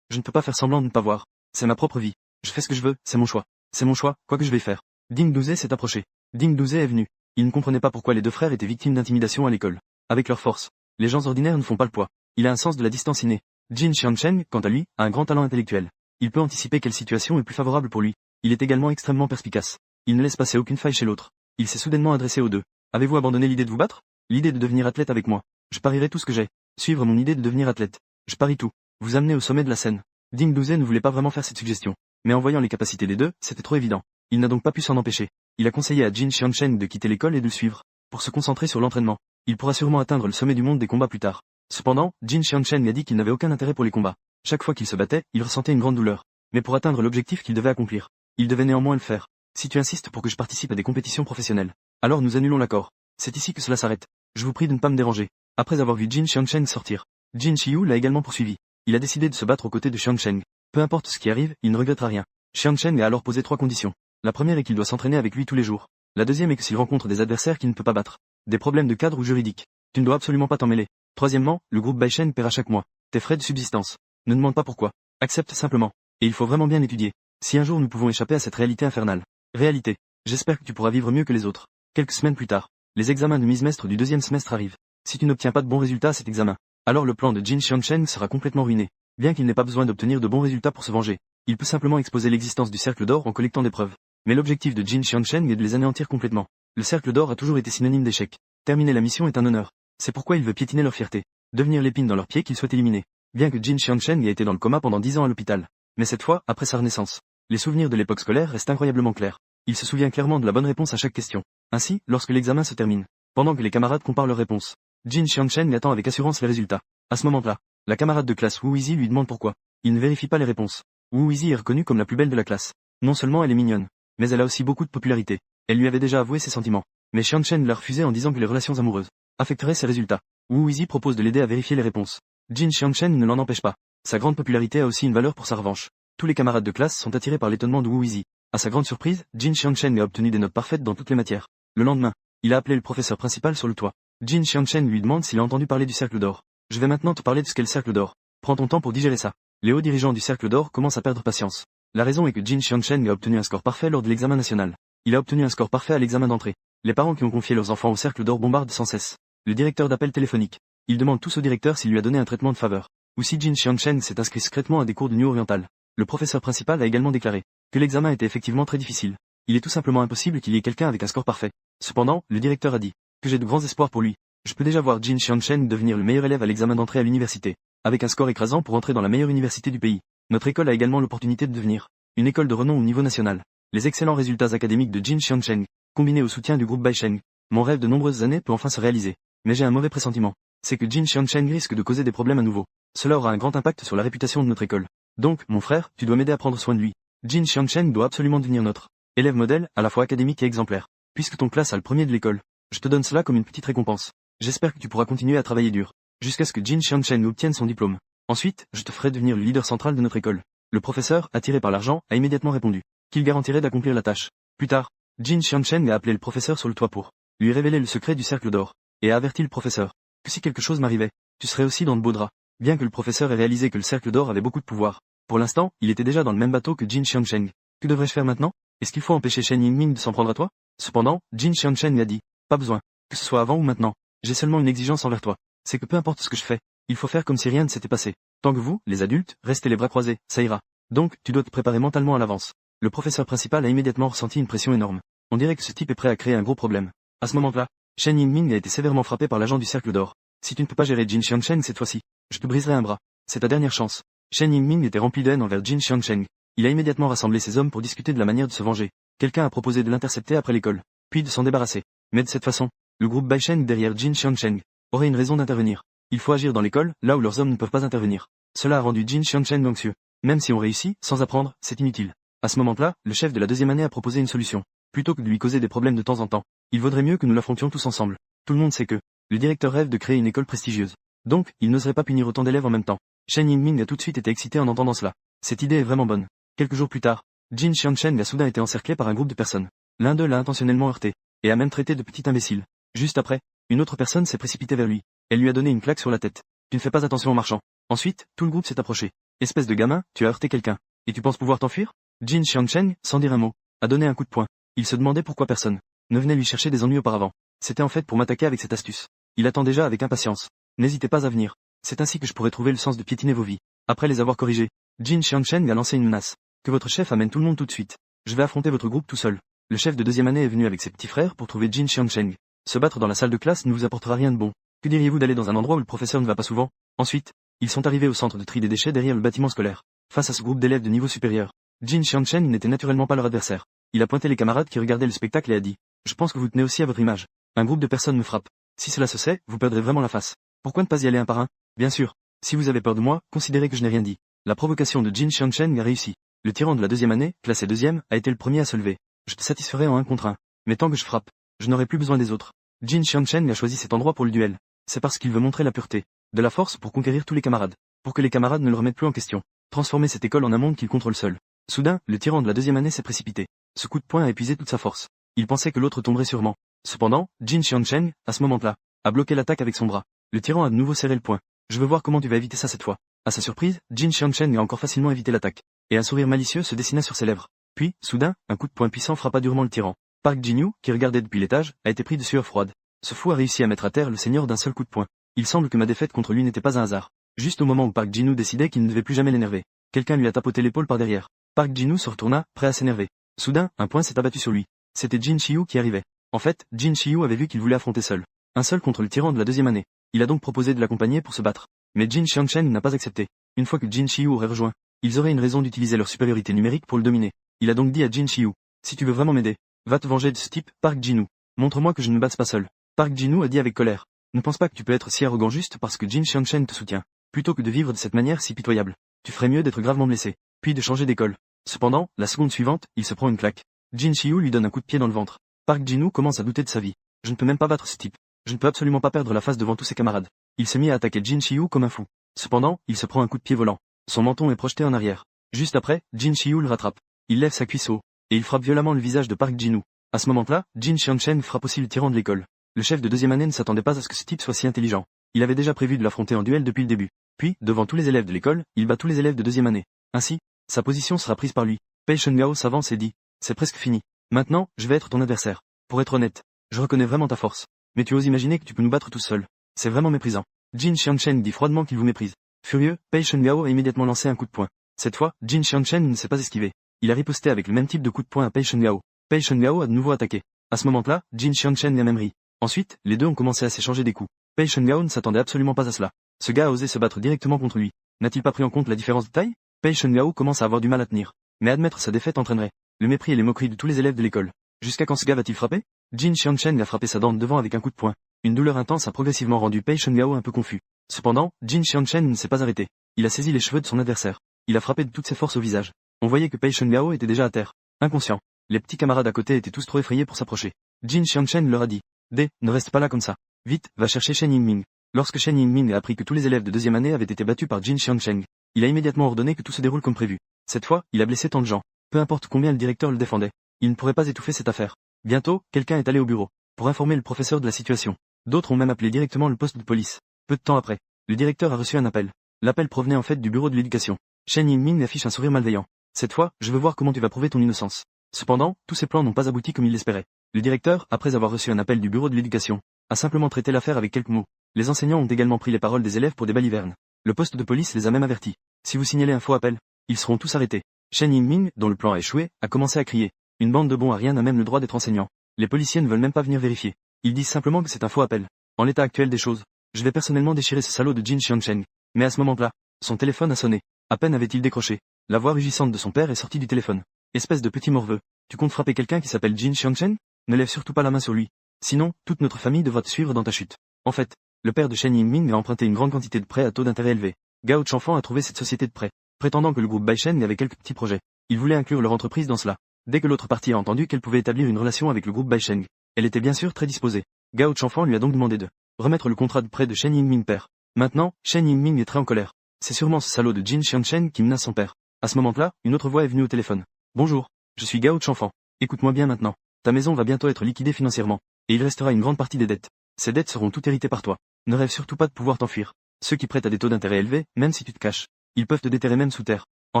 je ne peux pas faire semblant de ne pas voir. C'est ma propre vie. Je fais ce que je veux, c'est mon choix. C'est mon choix, quoi que je vais faire. Ding Duzé s'est approché. Ding Duzé est venu. Il ne comprenait pas pourquoi les deux frères étaient victimes d'intimidation à l'école. Avec leur force, les gens ordinaires ne font pas le poids. Il a un sens de la distance inné. Jin Xiangchen, quant à lui, a un grand talent intellectuel. Il peut anticiper quelle situation est plus favorable pour lui. Il est également extrêmement perspicace. Il ne laisse passer aucune faille chez l'autre. Il s'est soudainement adressé aux deux. Avez-vous abandonné l'idée de vous battre? L'idée de devenir athlète avec moi. Je parierai tout ce que j'ai. Suivre mon idée de devenir athlète. Je parie tout. Vous amener au sommet de la scène. Ding Duzé ne voulait pas vraiment faire cette suggestion. Mais en voyant les capacités des deux, c'était trop évident. Il n'a donc pas pu s'en empêcher. Il a conseillé à Jin Xiangchen de quitter l'école et de le suivre. Pour se concentrer sur l'entraînement. Il pourra sûrement atteindre le sommet du monde des combats plus tard. Cependant, Jin Xiangchen lui a dit qu'il n'avait aucun intérêt pour les combats. Chaque fois qu'il se battait, il ressentait une grande douleur. Mais pour atteindre l'objectif qu'il devait accomplir, il devait néanmoins le faire. Si tu insistes pour que je participe à des compétitions professionnelles, alors nous annulons l'accord. C'est ici que cela s'arrête. Je vous prie de ne pas me déranger. Après avoir vu Jin Xiangchen sortir, Jin Shiyu l'a également poursuivi. Il a décidé de se battre aux côtés de Xiangchen. Peu importe ce qui arrive, il ne regrettera rien. Xiangchen lui a alors posé 3 conditions. La première est qu'il doit s'entraîner avec lui tous les jours. La deuxième est que s'il rencontre des adversaires qu'il ne peut pas battre, des problèmes de cadre ou juridiques, tu ne dois absolument pas t'en mêler. Troisièmement, le groupe Baishen paiera chaque mois tes frais de subsistance. Ne demande pas pourquoi. Accepte simplement. Et il faut vraiment bien étudier. Si un jour nous pouvons échapper à cette réalité infernale. Réalité. J'espère que tu pourras vivre mieux que les autres. Quelques semaines plus tard, les examens de mi-semestre du 2e semestre arrivent. Si tu n'obtiens pas de bons résultats à cet examen, alors le plan de Jin Xiangchen sera complètement ruiné. Bien qu'il n'ait pas besoin d'obtenir de bons résultats pour se venger, il peut simplement exposer l'existence du cercle d'or en collectant des preuves. Mais l'objectif de Jin Xiangchen est de les anéantir complètement. Le cercle d'or a toujours été synonyme d'échec. Terminer la mission est un honneur. C'est pourquoi il veut piétiner leur fierté. Devenir l'épine dans leur pied qu'ils souhaitent éliminer. Bien que Jin Xiangchen ait été dans le coma pendant 10 ans à l'hôpital. Mais cette fois, après sa renaissance, les souvenirs de l'époque scolaire restent incroyablement clairs. Il se souvient clairement de la bonne réponse à chaque question. Ainsi, lorsque l'examen se termine, pendant que les camarades comparent leurs réponses, Jin Xiangchen attend avec assurance les résultats. À ce moment-là, la camarade de classe Wu Wizi lui demande pourquoi. Il ne vérifie pas les réponses. Wu Wizi est reconnue comme la plus belle de la classe. Non seulement elle est mignonne, mais elle a aussi beaucoup de popularité. Elle lui avait déjà avoué ses sentiments. Mais Xiangchen l'a refusé en disant que les relations amoureuses affecteraient ses résultats. Wu Wizi propose de l'aider à vérifier les réponses. Jin Xiangchen ne l'en empêche pas. Sa grande popularité a aussi une valeur pour sa revanche. Tous les camarades de classe sont attirés par l'étonnement de Wu Wizi. À sa grande surprise, Jin Xiangchen a obtenu des notes parfaites dans toutes les matières. Le lendemain, il a appelé le professeur principal sur le toit. Jin Xiangchen lui demande s'il a entendu parler du cercle d'or. Je vais maintenant te parler de ce qu'est le cercle d'or. Prends ton temps pour digérer ça. Les hauts dirigeants du cercle d'or commencent à perdre patience. La raison est que Jin Xiangchen a obtenu un score parfait lors de l'examen national. Il a obtenu un score parfait à l'examen d'entrée. Les parents qui ont confié leurs enfants au cercle d'or bombardent sans cesse le directeur d'appel téléphonique. Ils demandent tous au directeur s'il lui a donné un traitement de faveur, ou si Jin Xiangchen s'est inscrit secrètement à des cours de New Oriental. Le professeur principal a également déclaré que l'examen était effectivement très difficile. Il est tout simplement impossible qu'il y ait quelqu'un avec un score parfait. Cependant, le directeur a dit que j'ai de grands espoirs pour lui. Je peux déjà voir Jin Xiangchen devenir le meilleur élève à l'examen d'entrée à l'université, avec un score écrasant pour entrer dans la meilleure université du pays. Notre école a également l'opportunité de devenir une école de renom au niveau national. Les excellents résultats académiques de Jin Xiangchen, combinés au soutien du groupe Baishen, mon rêve de nombreuses années peut enfin se réaliser. Mais j'ai un mauvais pressentiment. C'est que Jin Xiangchen risque de causer des problèmes à nouveau. Cela aura un grand impact sur la réputation de notre école. Donc, mon frère, tu dois m'aider à prendre soin de lui. Jin Xiangchen doit absolument devenir notre Élève modèle, à la fois académique et exemplaire. Puisque ton classe a le premier de l'école, je te donne cela comme une petite récompense. J'espère que tu pourras continuer à travailler dur, jusqu'à ce que Jin Xianchen obtienne son diplôme. Ensuite, je te ferai devenir le leader central de notre école. Le professeur, attiré par l'argent, a immédiatement répondu qu'il garantirait d'accomplir la tâche. Plus tard, Jin Xianchen a appelé le professeur sur le toit pour lui révéler le secret du cercle d'or, et a averti le professeur que si quelque chose m'arrivait, tu serais aussi dans de beaux draps. Bien que le professeur ait réalisé que le cercle d'or avait beaucoup de pouvoir, pour l'instant, il était déjà dans le même bateau que Jin Xianchen. Que devrais-je faire maintenant? Est-ce qu'il faut empêcher Shen Yingming de s'en prendre à toi? Cependant, Jin Xianchen lui a dit, pas besoin, que ce soit avant ou maintenant. J'ai seulement une exigence envers toi. C'est que peu importe ce que je fais, il faut faire comme si rien ne s'était passé. Tant que vous, les adultes, restez les bras croisés, ça ira. Donc, tu dois te préparer mentalement à l'avance. Le professeur principal a immédiatement ressenti une pression énorme. On dirait que ce type est prêt à créer un gros problème. À ce moment-là, Shen Yingming a été sévèrement frappé par l'agent du cercle d'or. Si tu ne peux pas gérer Jin Xianchen cette fois-ci, je te briserai un bras. C'est ta dernière chance. Shen Yingming était rempli de haine envers Jin Xianchen. Il a immédiatement rassemblé ses hommes pour discuter de la manière de se venger. Quelqu'un a proposé de l'intercepter après l'école, puis de s'en débarrasser. Mais de cette façon, le groupe Baishen derrière Jin Xianchen aurait une raison d'intervenir. Il faut agir dans l'école, là où leurs hommes ne peuvent pas intervenir. Cela a rendu Jin Xianchen anxieux. Même si on réussit, sans apprendre, c'est inutile. À ce moment-là, le chef de la deuxième année a proposé une solution. Plutôt que de lui causer des problèmes de temps en temps, il vaudrait mieux que nous l'affrontions tous ensemble. Tout le monde sait que le directeur rêve de créer une école prestigieuse. Donc, il n'oserait pas punir autant d'élèves en même temps. Shen Yingming a tout de suite été excité en entendant cela. Cette idée est vraiment bonne. Quelques jours plus tard, Jin Xianchen a soudain été encerclé par un groupe de personnes. L'un d'eux l'a intentionnellement heurté, et a même traité de petit imbécile. Juste après, une autre personne s'est précipitée vers lui. Elle lui a donné une claque sur la tête. Tu ne fais pas attention en marchant. Ensuite, tout le groupe s'est approché. Espèce de gamin, tu as heurté quelqu'un. Et tu penses pouvoir t'enfuir? Jin Xianchen, sans dire un mot, a donné un coup de poing. Il se demandait pourquoi personne ne venait lui chercher des ennuis auparavant. C'était en fait pour m'attaquer avec cette astuce. Il attend déjà avec impatience. N'hésitez pas à venir. C'est ainsi que je pourrai trouver le sens de piétiner vos vies. Après les avoir corrigés, Jin Xianchen a lancé une menace. Que votre chef amène tout le monde tout de suite. Je vais affronter votre groupe tout seul. Le chef de deuxième année est venu avec ses petits frères pour trouver Jin Xianchen. Se battre dans la salle de classe ne vous apportera rien de bon. Que diriez-vous d'aller dans un endroit où le professeur ne va pas souvent? Ensuite, ils sont arrivés au centre de tri des déchets derrière le bâtiment scolaire. Face à ce groupe d'élèves de niveau supérieur, Jin Xianchen n'était naturellement pas leur adversaire. Il a pointé les camarades qui regardaient le spectacle et a dit, je pense que vous tenez aussi à votre image. Un groupe de personnes me frappe. Si cela se sait, vous perdrez vraiment la face. Pourquoi ne pas y aller un par un? Bien sûr. Si vous avez peur de moi, considérez que je n'ai rien dit. La provocation de Jin Xianchen a réussi. Le tyran de la deuxième année, classé deuxième, a été le premier à se lever. Je te satisferai en 1 contre 1. Mais tant que je frappe, je n'aurai plus besoin des autres. Jin Xianchen a choisi cet endroit pour le duel. C'est parce qu'il veut montrer la pureté, de la force pour conquérir tous les camarades. Pour que les camarades ne le remettent plus en question. Transformer cette école en un monde qu'il contrôle seul. Soudain, le tyran de la deuxième année s'est précipité. Ce coup de poing a épuisé toute sa force. Il pensait que l'autre tomberait sûrement. Cependant, Jin Xianchen, à ce moment-là, a bloqué l'attaque avec son bras. Le tyran a de nouveau serré le poing. Je veux voir comment tu vas éviter ça cette fois. À sa surprise, Jin Xianchen a encore facilement évité l'attaque. Et un sourire malicieux se dessina sur ses lèvres. Puis, soudain, un coup de poing puissant frappa durement le tyran. Park Jin-yu, qui regardait depuis l'étage, a été pris de sueur froide. Ce fou a réussi à mettre à terre le seigneur d'un seul coup de poing. Il semble que ma défaite contre lui n'était pas un hasard. Juste au moment où Park Jin-yu décidait qu'il ne devait plus jamais l'énerver, quelqu'un lui a tapoté l'épaule par derrière. Park Jin-yu se retourna, prêt à s'énerver. Soudain, un poing s'est abattu sur lui. C'était Jin Shiyu qui arrivait. En fait, Jin Shiyu avait vu qu'il voulait affronter seul. Un seul contre le tyran de la deuxième année. Il a donc proposé de l'accompagner pour se battre. Mais Jin Xianchen n'a pas accepté. Une fois que Jin Shiyu aurait rejoint, ils auraient une raison d'utiliser leur supériorité numérique pour le dominer. Il a donc dit à Jin Shiyu, si tu veux vraiment m'aider, va te venger de ce type, Park Jin-yu. Montre-moi que je ne me batte pas seul. Park Jin-yu a dit avec colère. Ne pense pas que tu peux être si arrogant juste parce que Jin Xianchen te soutient. Plutôt que de vivre de cette manière si pitoyable, tu ferais mieux d'être gravement blessé, puis de changer d'école. Cependant, la seconde suivante, il se prend une claque. Jin Shiyu lui donne un coup de pied dans le ventre. Park Jin-yu commence à douter de sa vie. Je ne peux même pas battre ce type. Je ne peux absolument pas perdre la face devant tous ses camarades. Il se mit à attaquer Jin Shiyu comme un fou. Cependant, il se prend un coup de pied volant. Son menton est projeté en arrière. Juste après, Jin Shiyu le rattrape. Il lève sa cuisse haut, et il frappe violemment le visage de Park Jin-yu. À ce moment-là, Jin Xianchen frappe aussi le tyran de l'école. Le chef de deuxième année ne s'attendait pas à ce que ce type soit si intelligent. Il avait déjà prévu de l'affronter en duel depuis le début. Puis, devant tous les élèves de l'école, il bat tous les élèves de deuxième année. Ainsi, sa position sera prise par lui. Pei Shenmiao s'avance et dit, c'est presque fini. Maintenant, je vais être ton adversaire. Pour être honnête, je reconnais vraiment ta force. Mais tu oses imaginer que tu peux nous battre tout seul. C'est vraiment méprisant. Jin Xianchen dit froidement qu'il vous méprise. Furieux, Pei Shenmiao a immédiatement lancé un coup de poing. Cette fois, Jin Xianchen ne s'est pas esquivé. Il a riposté avec le même type de coup de poing à Pei Shenmiao. Pei Shenmiao a de nouveau attaqué. À ce moment-là, Jin Xianchen a même ri. Ensuite, les deux ont commencé à s'échanger des coups. Pei Shenmiao ne s'attendait absolument pas à cela. Ce gars a osé se battre directement contre lui. N'a-t-il pas pris en compte la différence de taille? Pei Shenmiao commence à avoir du mal à tenir. Mais admettre sa défaite entraînerait le mépris et les moqueries de tous les élèves de l'école. Jusqu'à quand ce gars va-t-il frapper? Jin Xianchen a frappé sa dent de devant avec un coup de poing. Une douleur intense a progressivement rendu Pei Shenmiao un peu confus. Cependant, Jin Xianchen ne s'est pas arrêté. Il a saisi les cheveux de son adversaire. Il a frappé de toutes ses forces au visage. On voyait que Pei Shenmiao était déjà à terre, inconscient. Les petits camarades à côté étaient tous trop effrayés pour s'approcher. Jin Xiangchen leur a dit. Ne reste pas là comme ça. Vite, va chercher Shen Yingming. Lorsque Shen Yingming a appris que tous les élèves de deuxième année avaient été battus par Jin Xiangchen, il a immédiatement ordonné que tout se déroule comme prévu. Cette fois, il a blessé tant de gens. Peu importe combien le directeur le défendait, il ne pourrait pas étouffer cette affaire. Bientôt, quelqu'un est allé au bureau pour informer le professeur de la situation. D'autres ont même appelé directement le poste de police. Peu de temps après, le directeur a reçu un appel. L'appel provenait en fait du bureau de l'éducation. Shen Yingming affiche un sourire malveillant. Cette fois, je veux voir comment tu vas prouver ton innocence. Cependant, tous ces plans n'ont pas abouti comme il l'espérait. Le directeur, après avoir reçu un appel du bureau de l'éducation, a simplement traité l'affaire avec quelques mots. Les enseignants ont également pris les paroles des élèves pour des balivernes. Le poste de police les a même avertis. Si vous signalez un faux appel, ils seront tous arrêtés. Shen Yingming, dont le plan a échoué, a commencé à crier. Une bande de bons à rien n'a même le droit d'être enseignant. Les policiers ne veulent même pas venir vérifier. Ils disent simplement que c'est un faux appel. En l'état actuel des choses, je vais personnellement déchirer ce salaud de Jin Xiangchen. Mais à ce moment-là, son téléphone a sonné. À peine avait-il décroché. La voix rugissante de son père est sortie du téléphone. Espèce de petit morveux. Tu comptes frapper quelqu'un qui s'appelle Jin Xiangchen? Ne lève surtout pas la main sur lui. Sinon, toute notre famille devra te suivre dans ta chute. En fait, le père de Shen Yingming a emprunté une grande quantité de prêts à taux d'intérêt élevé. Gao Changfang a trouvé cette société de prêts, prétendant que le groupe Baishen avait quelques petits projets. Il voulait inclure leur entreprise dans cela. Dès que l'autre partie a entendu qu'elle pouvait établir une relation avec le groupe Baisheng, elle était bien sûr très disposée. Gao Changfang lui a donc demandé de remettre le contrat de prêt de Shen Yingming père. Maintenant, Shen Yingming est très en colère. C'est sûrement ce salaud de Jin Xiangchen qui menace son père. À ce moment-là, une autre voix est venue au téléphone. Bonjour, je suis Gao Changfang. Écoute-moi bien maintenant. Ta maison va bientôt être liquidée financièrement, et il restera une grande partie des dettes. Ces dettes seront toutes héritées par toi. Ne rêve surtout pas de pouvoir t'enfuir. Ceux qui prêtent à des taux d'intérêt élevés, même si tu te caches, ils peuvent te déterrer même sous terre. En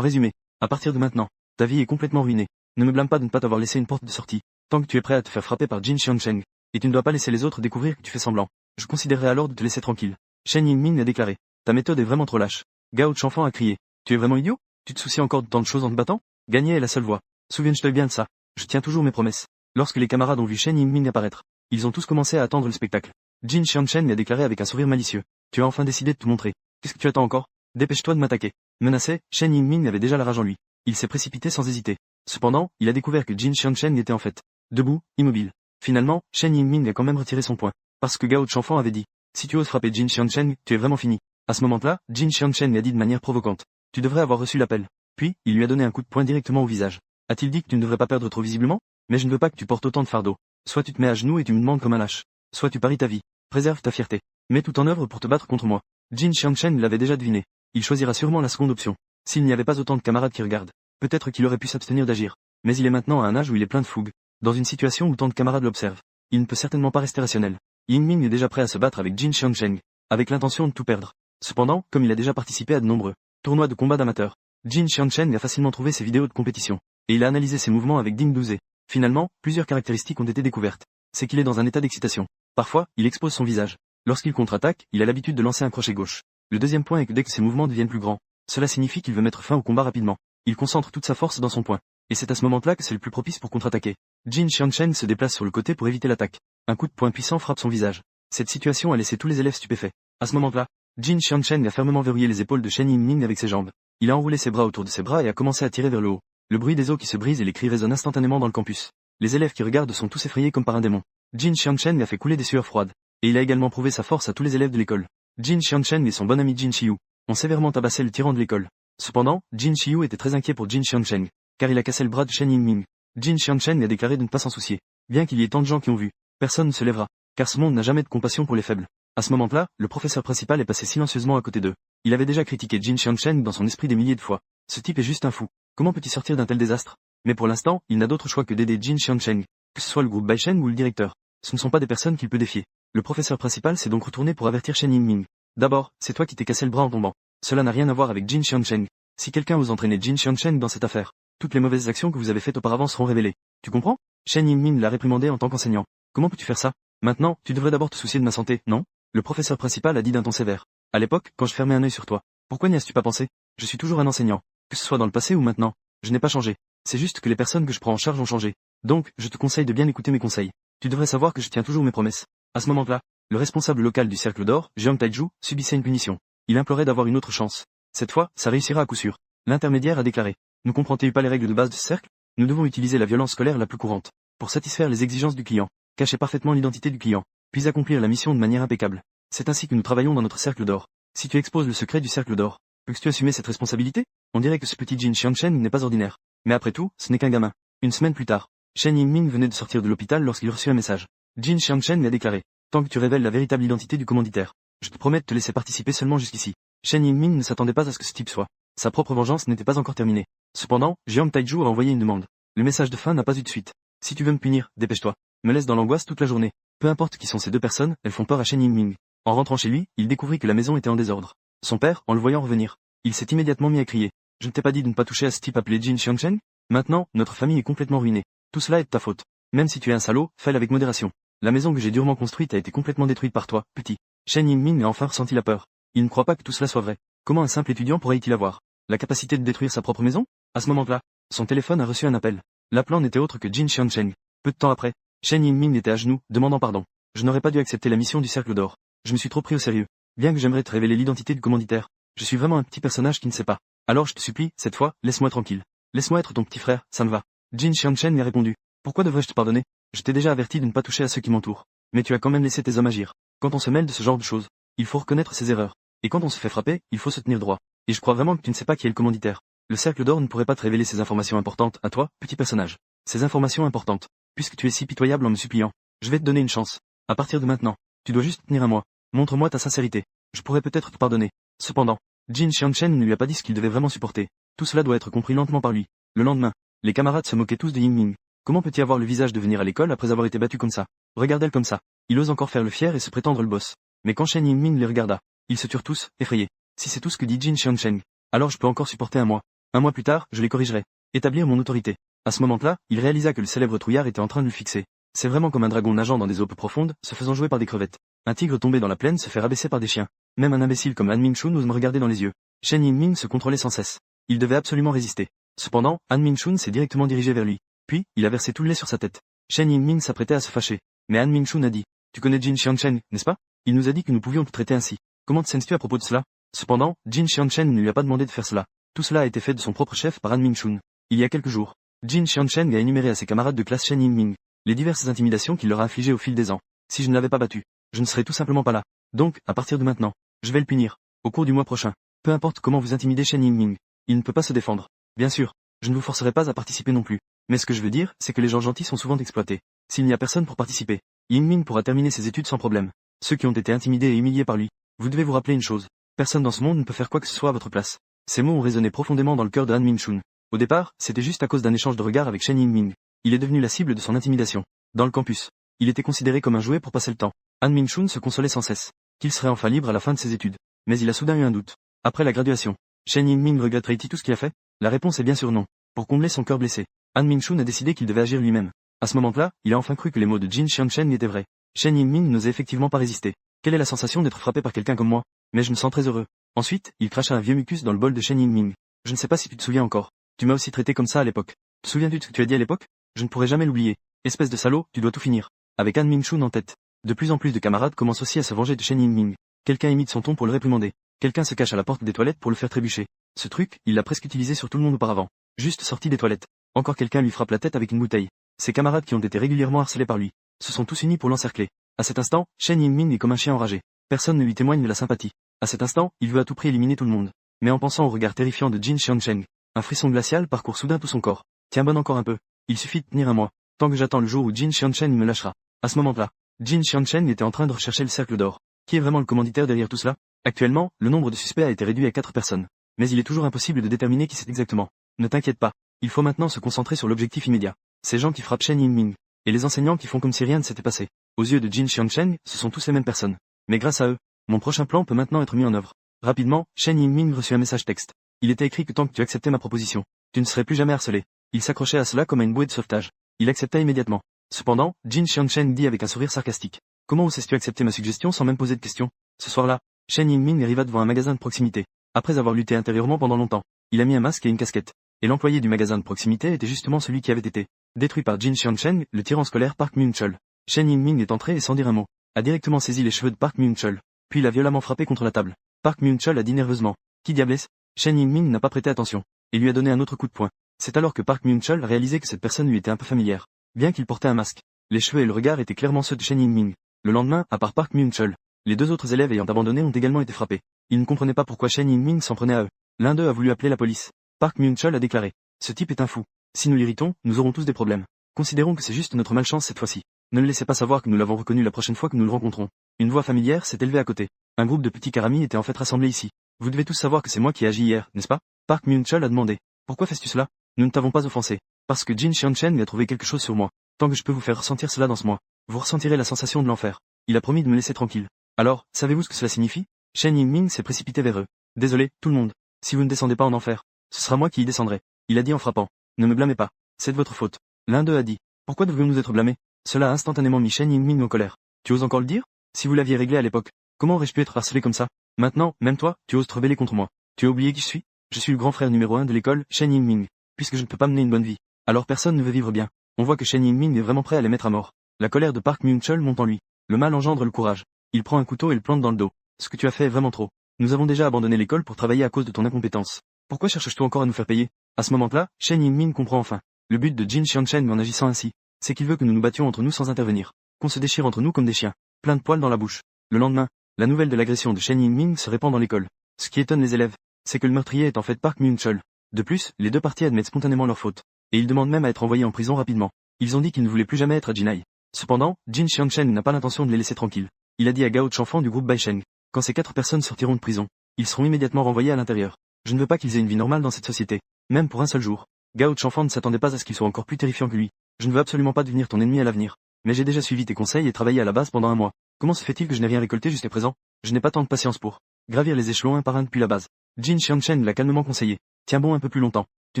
résumé, à partir de maintenant, ta vie est complètement ruinée. Ne me blâme pas de ne pas t'avoir laissé une porte de sortie, tant que tu es prêt à te faire frapper par Jin Xiangchen, et tu ne dois pas laisser les autres découvrir que tu fais semblant. Je considérerais alors de te laisser tranquille. Shen Yingming a déclaré. Ta méthode est vraiment trop lâche. Gao Changfang a crié. Tu es vraiment idiot? Tu te soucies encore de tant de choses en te battant? Gagner est la seule voie. Souviens-toi bien de ça. Je tiens toujours mes promesses. Lorsque les camarades ont vu Shen Yingming apparaître, ils ont tous commencé à attendre le spectacle. Jin Xiangchen a déclaré avec un sourire malicieux. Tu as enfin décidé de te montrer. Qu'est-ce que tu attends encore? Dépêche-toi de m'attaquer. Menacé, Shen Yingming avait déjà la rage en lui. Il s'est précipité sans hésiter. Cependant, il a découvert que Jin Xiangchen était en fait debout, immobile. Finalement, Shen Yingming a quand même retiré son poing. Parce que Gao Changfang avait dit. Si tu oses frapper Jin Xiangchen, tu es vraiment fini. À ce moment-là, Jin Xiangchen lui a dit de manière provocante. Tu devrais avoir reçu l'appel. Puis, il lui a donné un coup de poing directement au visage. A-t-il dit que tu ne devrais pas perdre trop visiblement? Mais je ne veux pas que tu portes autant de fardeau. Soit tu te mets à genoux et tu me demandes comme un lâche. Soit tu paries ta vie. Préserve ta fierté. Mets tout en œuvre pour te battre contre moi. Jin Xiangchen l'avait déjà deviné. Il choisira sûrement la seconde option. S'il n'y avait pas autant de camarades qui regardent, peut-être qu'il aurait pu s'abstenir d'agir. Mais il est maintenant à un âge où il est plein de fougue. Dans une situation où tant de camarades l'observent, il ne peut certainement pas rester rationnel. Yingming est déjà prêt à se battre avec Jin Xiangchen, avec l'intention de tout perdre. Cependant, comme il a déjà participé à de nombreux tournois de combat d'amateurs, Jin Xiangchen a facilement trouvé ses vidéos de compétition, et il a analysé ses mouvements avec Ding Duze. Finalement, plusieurs caractéristiques ont été découvertes. C'est qu'il est dans un état d'excitation. Parfois, il expose son visage. Lorsqu'il contre-attaque, il a l'habitude de lancer un crochet gauche. Le deuxième point est que dès que ses mouvements deviennent plus grands, cela signifie qu'il veut mettre fin au combat rapidement. Il concentre toute sa force dans son poing. Et c'est à ce moment-là que c'est le plus propice pour contre-attaquer. Jin Xiangchen se déplace sur le côté pour éviter l'attaque. Un coup de poing puissant frappe son visage. Cette situation a laissé tous les élèves stupéfaits. À ce moment-là, Jin Xiangchen a fermement verrouillé les épaules de Shen Yingming avec ses jambes. Il a enroulé ses bras autour de ses bras et a commencé à tirer vers le haut. Le bruit des os qui se brisent et les cris résonnent instantanément dans le campus. Les élèves qui regardent sont tous effrayés comme par un démon. Jin Xiangchen a fait couler des sueurs froides. Et il a également prouvé sa force à tous les élèves de l'école. Jin Xiangchen et son bon ami Jin Qiyu ont sévèrement tabassé le tyran de l'école. Cependant, Jin Qiyu était très inquiet pour Jin Xiangchen, car il a cassé le bras de Shen Yingming. Jin Xiangchen a déclaré de ne pas s'en soucier. Bien qu'il y ait tant de gens qui ont vu, personne ne se lèvera, car ce monde n'a jamais de compassion pour les faibles. À ce moment-là, le professeur principal est passé silencieusement à côté d'eux. Il avait déjà critiqué Jin Xiangchen dans son esprit des milliers de fois. Ce type est juste un fou. Comment peut-il sortir d'un tel désastre? Mais pour l'instant, il n'a d'autre choix que d'aider Jin Xiangchen, que ce soit le groupe Baishen ou le directeur. Ce ne sont pas des personnes qu'il peut défier. Le professeur principal s'est donc retourné pour avertir Shen Yingming. D'abord, c'est toi qui t'es cassé le bras en tombant. Cela n'a rien à voir avec Jin Xiangchen. Si quelqu'un ose entraîner Jin Xiangchen dans cette affaire, toutes les mauvaises actions que vous avez faites auparavant seront révélées. Tu comprends? Shen Yingming l'a réprimandé en tant qu'enseignant. Comment peux-tu faire ça? Maintenant, tu devrais d'abord te soucier de ma santé, non? Le professeur principal a dit d'un ton sévère. À l'époque, quand je fermais un œil sur toi, pourquoi n'y as-tu pas pensé? Je suis toujours un enseignant. Que ce soit dans le passé ou maintenant, je n'ai pas changé. C'est juste que les personnes que je prends en charge ont changé. Donc, je te conseille de bien écouter mes conseils. Tu devrais savoir que je tiens toujours mes promesses. À ce moment-là, le responsable local du Cercle d'Or, Jiang Taiju, subissait une punition. Il implorait d'avoir une autre chance. Cette fois, ça réussira à coup sûr. L'intermédiaire a déclaré. Ne comprends-tu pas les règles de base de ce cercle? Nous devons utiliser la violence scolaire la plus courante, pour satisfaire les exigences du client, cacher parfaitement l'identité du client, puis accomplir la mission de manière impeccable. C'est ainsi que nous travaillons dans notre Cercle d'Or. Si tu exposes le secret du Cercle d'Or, peux-tu assumer cette responsabilité? On dirait que ce petit Jin Xiangchen n'est pas ordinaire. Mais après tout, ce n'est qu'un gamin. Une semaine plus tard, Shen Yingming venait de sortir de l'hôpital lorsqu'il reçut un message. Jin Xiangchen lui a déclaré. Tant que tu révèles la véritable identité du commanditaire, je te promets de te laisser participer seulement jusqu'ici. Shen Yingming ne s'attendait pas à ce que ce type soit. Sa propre vengeance n'était pas encore terminée. Cependant, Jiang Taiju a envoyé une demande. Le message de fin n'a pas eu de suite. Si tu veux me punir, dépêche-toi. Me laisse dans l'angoisse toute la journée. Peu importe qui sont ces deux personnes, elles font peur à Shen Yingming. En rentrant chez lui, il découvrit que la maison était en désordre. Son père, en le voyant revenir, il s'est immédiatement mis à crier. Je ne t'ai pas dit de ne pas toucher à ce type appelé Jin Xiangchen? Maintenant, notre famille est complètement ruinée. Tout cela est de ta faute. Même si tu es un salaud, fais-le avec modération. La maison que j'ai durement construite a été complètement détruite par toi, petit. Shen Yingming a enfin ressenti la peur. Il ne croit pas que tout cela soit vrai. Comment un simple étudiant pourrait-il avoir la capacité de détruire sa propre maison? À ce moment-là, son téléphone a reçu un appel. L'appelant n'était autre que Jin Xiangchen. Peu de temps après, Shen Yingming était à genoux, demandant pardon. Je n'aurais pas dû accepter la mission du Cercle d'Or. Je me suis trop pris au sérieux. Bien que j'aimerais te révéler l'identité du commanditaire, je suis vraiment un petit personnage qui ne sait pas. Alors je te supplie, cette fois, laisse-moi tranquille. Laisse-moi être ton petit frère, ça me va. Jin Xiangchen lui a répondu. Pourquoi devrais-je te pardonner? Je t'ai déjà averti de ne pas toucher à ceux qui m'entourent. Mais tu as quand même laissé tes hommes agir. Quand on se mêle de ce genre de choses, il faut reconnaître ses erreurs. Et quand on se fait frapper, il faut se tenir droit. Et je crois vraiment que tu ne sais pas qui est le commanditaire. Le Cercle d'Or ne pourrait pas te révéler ces informations importantes à toi, petit personnage. Ces informations importantes. Puisque tu es si pitoyable en me suppliant, je vais te donner une chance. À partir de maintenant, tu dois juste tenir à moi. Montre-moi ta sincérité. Je pourrais peut-être te pardonner. Cependant, Jin Xiangchen ne lui a pas dit ce qu'il devait vraiment supporter. Tout cela doit être compris lentement par lui. Le lendemain, les camarades se moquaient tous de Yingming. Comment peut-il avoir le visage de venir à l'école après avoir été battu comme ça? Regarde-elle comme ça. Il ose encore faire le fier et se prétendre le boss. Mais quand Shen Yingming les regarda, ils se turent tous, effrayés. Si c'est tout ce que dit Jin Xiangchen, alors je peux encore supporter un mois. Un mois plus tard, je les corrigerai. Établir mon autorité. À ce moment-là, il réalisa que le célèbre trouillard était en train de le fixer. C'est vraiment comme un dragon nageant dans des eaux peu profondes, se faisant jouer par des crevettes. Un tigre tombé dans la plaine se fait rabaisser par des chiens. Même un imbécile comme Han Mingshun ose me regarder dans les yeux. Shen Yingming se contrôlait sans cesse. Il devait absolument résister. Cependant, Han Mingshun s'est directement dirigé vers lui. Puis, il a versé tout le lait sur sa tête. Shen Yingming s'apprêtait à se fâcher. Mais Han Mingshun a dit. Tu connais Jin Xiangchen, n'est-ce pas? Il nous a dit que nous pouvions te traiter ainsi. Comment te sens-tu à propos de cela? Cependant, Jin Xiangchen ne lui a pas demandé de faire cela. Tout cela a été fait de son propre chef par Han Mingshun. Il y a quelques jours, Jin Xiangchen a énuméré à ses camarades de classe Shen Yingming les diverses intimidations qu'il leur a infligées au fil des ans. Si je ne l'avais pas battu, je ne serais tout simplement pas là. Donc, à partir de maintenant, je vais le punir. Au cours du mois prochain. Peu importe comment vous intimidez Shen Yingming, il ne peut pas se défendre. Bien sûr, je ne vous forcerai pas à participer non plus. Mais ce que je veux dire, c'est que les gens gentils sont souvent exploités. S'il n'y a personne pour participer, Yingming pourra terminer ses études sans problème. Ceux qui ont été intimidés et humiliés par lui, vous devez vous rappeler une chose. Personne dans ce monde ne peut faire quoi que ce soit à votre place. Ces mots ont résonné profondément dans le cœur de Han Mingshun. Au départ, c'était juste à cause d'un échange de regards avec Shen Yingming. Il est devenu la cible de son intimidation. Dans le campus, il était considéré comme un jouet pour passer le temps. Han Mingshun se consolait sans cesse qu'il serait enfin libre à la fin de ses études. Mais il a soudain eu un doute. Après la graduation, Shen Yingming regretterait-il tout ce qu'il a fait? La réponse est bien sûr non. Pour combler son cœur blessé, Han Mingshun a décidé qu'il devait agir lui-même. À ce moment-là, il a enfin cru que les mots de Jin Xiangchen étaient vrais. Shen Yingming n'osait effectivement pas résister. Quelle est la sensation d'être frappé par quelqu'un comme moi? Mais je me sens très heureux. Ensuite, il cracha un vieux mucus dans le bol de Shen Yingming. Je ne sais pas si tu te souviens encore. Tu m'as aussi traité comme ça à l'époque. Te souviens-tu de ce que tu as dit à l'époque? Je ne pourrai jamais l'oublier. Espèce de salaud, tu dois tout finir. Avec Han Mingshun en tête. De plus en plus de camarades commencent aussi à se venger de Shen Yingming. Quelqu'un imite son ton pour le réprimander. Quelqu'un se cache à la porte des toilettes pour le faire trébucher. Ce truc, il l'a presque utilisé sur tout le monde auparavant. Juste sorti des toilettes. Encore quelqu'un lui frappe la tête avec une bouteille. Ses camarades qui ont été régulièrement harcelés par lui se sont tous unis pour l'encercler. À cet instant, Shen Yingming est comme un chien enragé. Personne ne lui témoigne de la sympathie. À cet instant, il veut à tout prix éliminer tout le monde. Mais en pensant au regard terrifiant de Jin Xiangchen, un frisson glacial parcourt soudain tout son corps. Tiens bon encore un peu. Il suffit de tenir un mois. Tant que j'attends le jour où Jin Xiangchen me lâchera. À ce moment-là, Jin Xiangchen était en train de rechercher le cercle d'or. Qui est vraiment le commanditaire derrière tout cela? Actuellement, le nombre de suspects a été réduit à 4 personnes. Mais il est toujours impossible de déterminer qui c'est exactement. Ne t'inquiète pas. Il faut maintenant se concentrer sur l'objectif immédiat. Ces gens qui frappent Shen Yingming. Et les enseignants qui font comme si rien ne s'était passé. Aux yeux de Jin Xiangchen, ce sont tous les mêmes personnes. Mais grâce à eux, mon prochain plan peut maintenant être mis en œuvre. Rapidement, Shen Yingming reçut un message texte. Il était écrit que tant que tu acceptais ma proposition, tu ne serais plus jamais harcelé. Il s'accrochait à cela comme à une bouée de sauvetage. Il accepta immédiatement. Cependant, Jin Xiangchen dit avec un sourire sarcastique. Comment osais-tu accepter ma suggestion sans même poser de questions? Ce soir-là, Shen Yingming arriva devant un magasin de proximité. Après avoir lutté intérieurement pendant longtemps, il a mis un masque et une casquette. Et l'employé du magasin de proximité était justement celui qui avait été détruit par Jin Xiangchen, le tyran scolaire Park Myung-chul. Shen Yingming est entré et sans dire un mot, a directement saisi les cheveux de Park Myung-chul, puis l'a violemment frappé contre la table. Park Myung-chul a dit nerveusement. Qui diable est-ce? Shen Yingming n'a pas prêté attention, et lui a donné un autre coup de poing. C'est alors que Park Myung-chul a réalisé que cette personne lui était un peu familière. Bien qu'il portait un masque, les cheveux et le regard étaient clairement ceux de Shen Yingming. Le lendemain, à part Park Myung-chul, les deux autres élèves ayant abandonné ont également été frappés. Ils ne comprenaient pas pourquoi Shen Yingming s'en prenait à eux. L'un d'eux a voulu appeler la police. Park Myung-chul a déclaré. Ce type est un fou. Si nous l'irritons, nous aurons tous des problèmes. Considérons que c'est juste notre malchance cette fois-ci. Ne le laissez pas savoir que nous l'avons reconnu la prochaine fois que nous le rencontrons. Une voix familière s'est élevée à côté. Un groupe de petits caramis était en fait rassemblé ici. Vous devez tous savoir que c'est moi qui ai agi hier, n'est-ce pas? Park Myung-chul a demandé. Pourquoi fais-tu cela? Nous ne t'avons pas offensé. Parce que Jin Xianchen a trouvé quelque chose sur moi. Tant que je peux vous faire ressentir cela dans ce mois, vous ressentirez la sensation de l'enfer. Il a promis de me laisser tranquille. Alors, savez-vous ce que cela signifie? Shen Yingming s'est précipité vers eux. Désolé, tout le monde. Si vous ne descendez pas en enfer, ce sera moi qui y descendrai. Il a dit en frappant. Ne me blâmez pas. C'est de votre faute. L'un d'eux a dit. Pourquoi devions-nous être blâmés? Cela a instantanément mis Shen Yingming en colère. Tu oses encore le dire? Si vous l'aviez réglé à l'époque, comment aurais-je pu être harcelé comme ça? Maintenant, même toi, tu oses te rebeller contre moi. Tu as oublié qui je suis? Je suis le grand frère numéro 1 de l'école, Shen Yingming. Puisque je ne peux pas mener une bonne vie, alors personne ne veut vivre bien. On voit que Shen Yingming est vraiment prêt à les mettre à mort. La colère de Park Myung-chul monte en lui. Le mal engendre le courage. Il prend un couteau et le plante dans le dos. Ce que tu as fait est vraiment trop. Nous avons déjà abandonné l'école pour travailler à cause de ton incompétence. Pourquoi cherches-tu encore à nous faire payer? À ce moment-là, Shen Yingming comprend enfin. Le but de Jin Xianchen en agissant ainsi, c'est qu'il veut que nous nous battions entre nous sans intervenir. Qu'on se déchire entre nous comme des chiens, plein de poils dans la bouche. Le lendemain, la nouvelle de l'agression de Shen Yingming se répand dans l'école. Ce qui étonne les élèves, c'est que le meurtrier est en fait Park Myung-chul. De plus, les deux parties admettent spontanément leur faute. Et ils demandent même à être envoyés en prison rapidement. Ils ont dit qu'ils ne voulaient plus jamais être à Jinai. Cependant, Jin Xianchen n'a pas l'intention de les laisser tranquilles. Il a dit à Gao Chanfan du groupe Baisheng, quand ces 4 personnes sortiront de prison, ils seront immédiatement renvoyés à l'intérieur. Je ne veux pas qu'ils aient une vie normale dans cette société, même pour un seul jour. Gao Chanfan ne s'attendait pas à ce qu'ils soient encore plus terrifiants que lui. Je ne veux absolument pas devenir ton ennemi à l'avenir. Mais j'ai déjà suivi tes conseils et travaillé à la base pendant un mois. Comment se fait-il que je n'ai rien récolté jusqu'à présent? Je n'ai pas tant de patience pour gravir les échelons un par un depuis la base. Jin Xianchen l'a calmement conseillé. Tiens bon un peu plus longtemps. Tu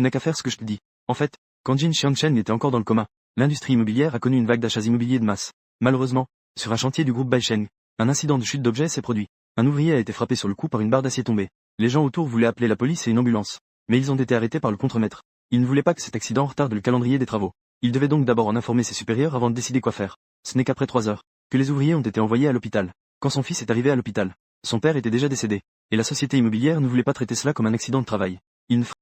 n'as qu'à faire ce que je te dis. En fait, quand Jin Xianchen était encore dans le coma, l'industrie immobilière a connu une vague d'achats immobiliers de masse. Malheureusement, sur un chantier du groupe Baisheng, un incident de chute d'objets s'est produit. Un ouvrier a été frappé sur le cou par une barre d'acier tombée. Les gens autour voulaient appeler la police et une ambulance. Mais ils ont été arrêtés par le contremaître. Ils ne voulaient pas que cet accident retarde le calendrier des travaux. Ils devaient donc d'abord en informer ses supérieurs avant de décider quoi faire. Ce n'est qu'après 3 heures que les ouvriers ont été envoyés à l'hôpital. Quand son fils est arrivé à l'hôpital, son père était déjà décédé. Et la société immobilière ne voulait pas traiter cela comme un accident de travail. Il ne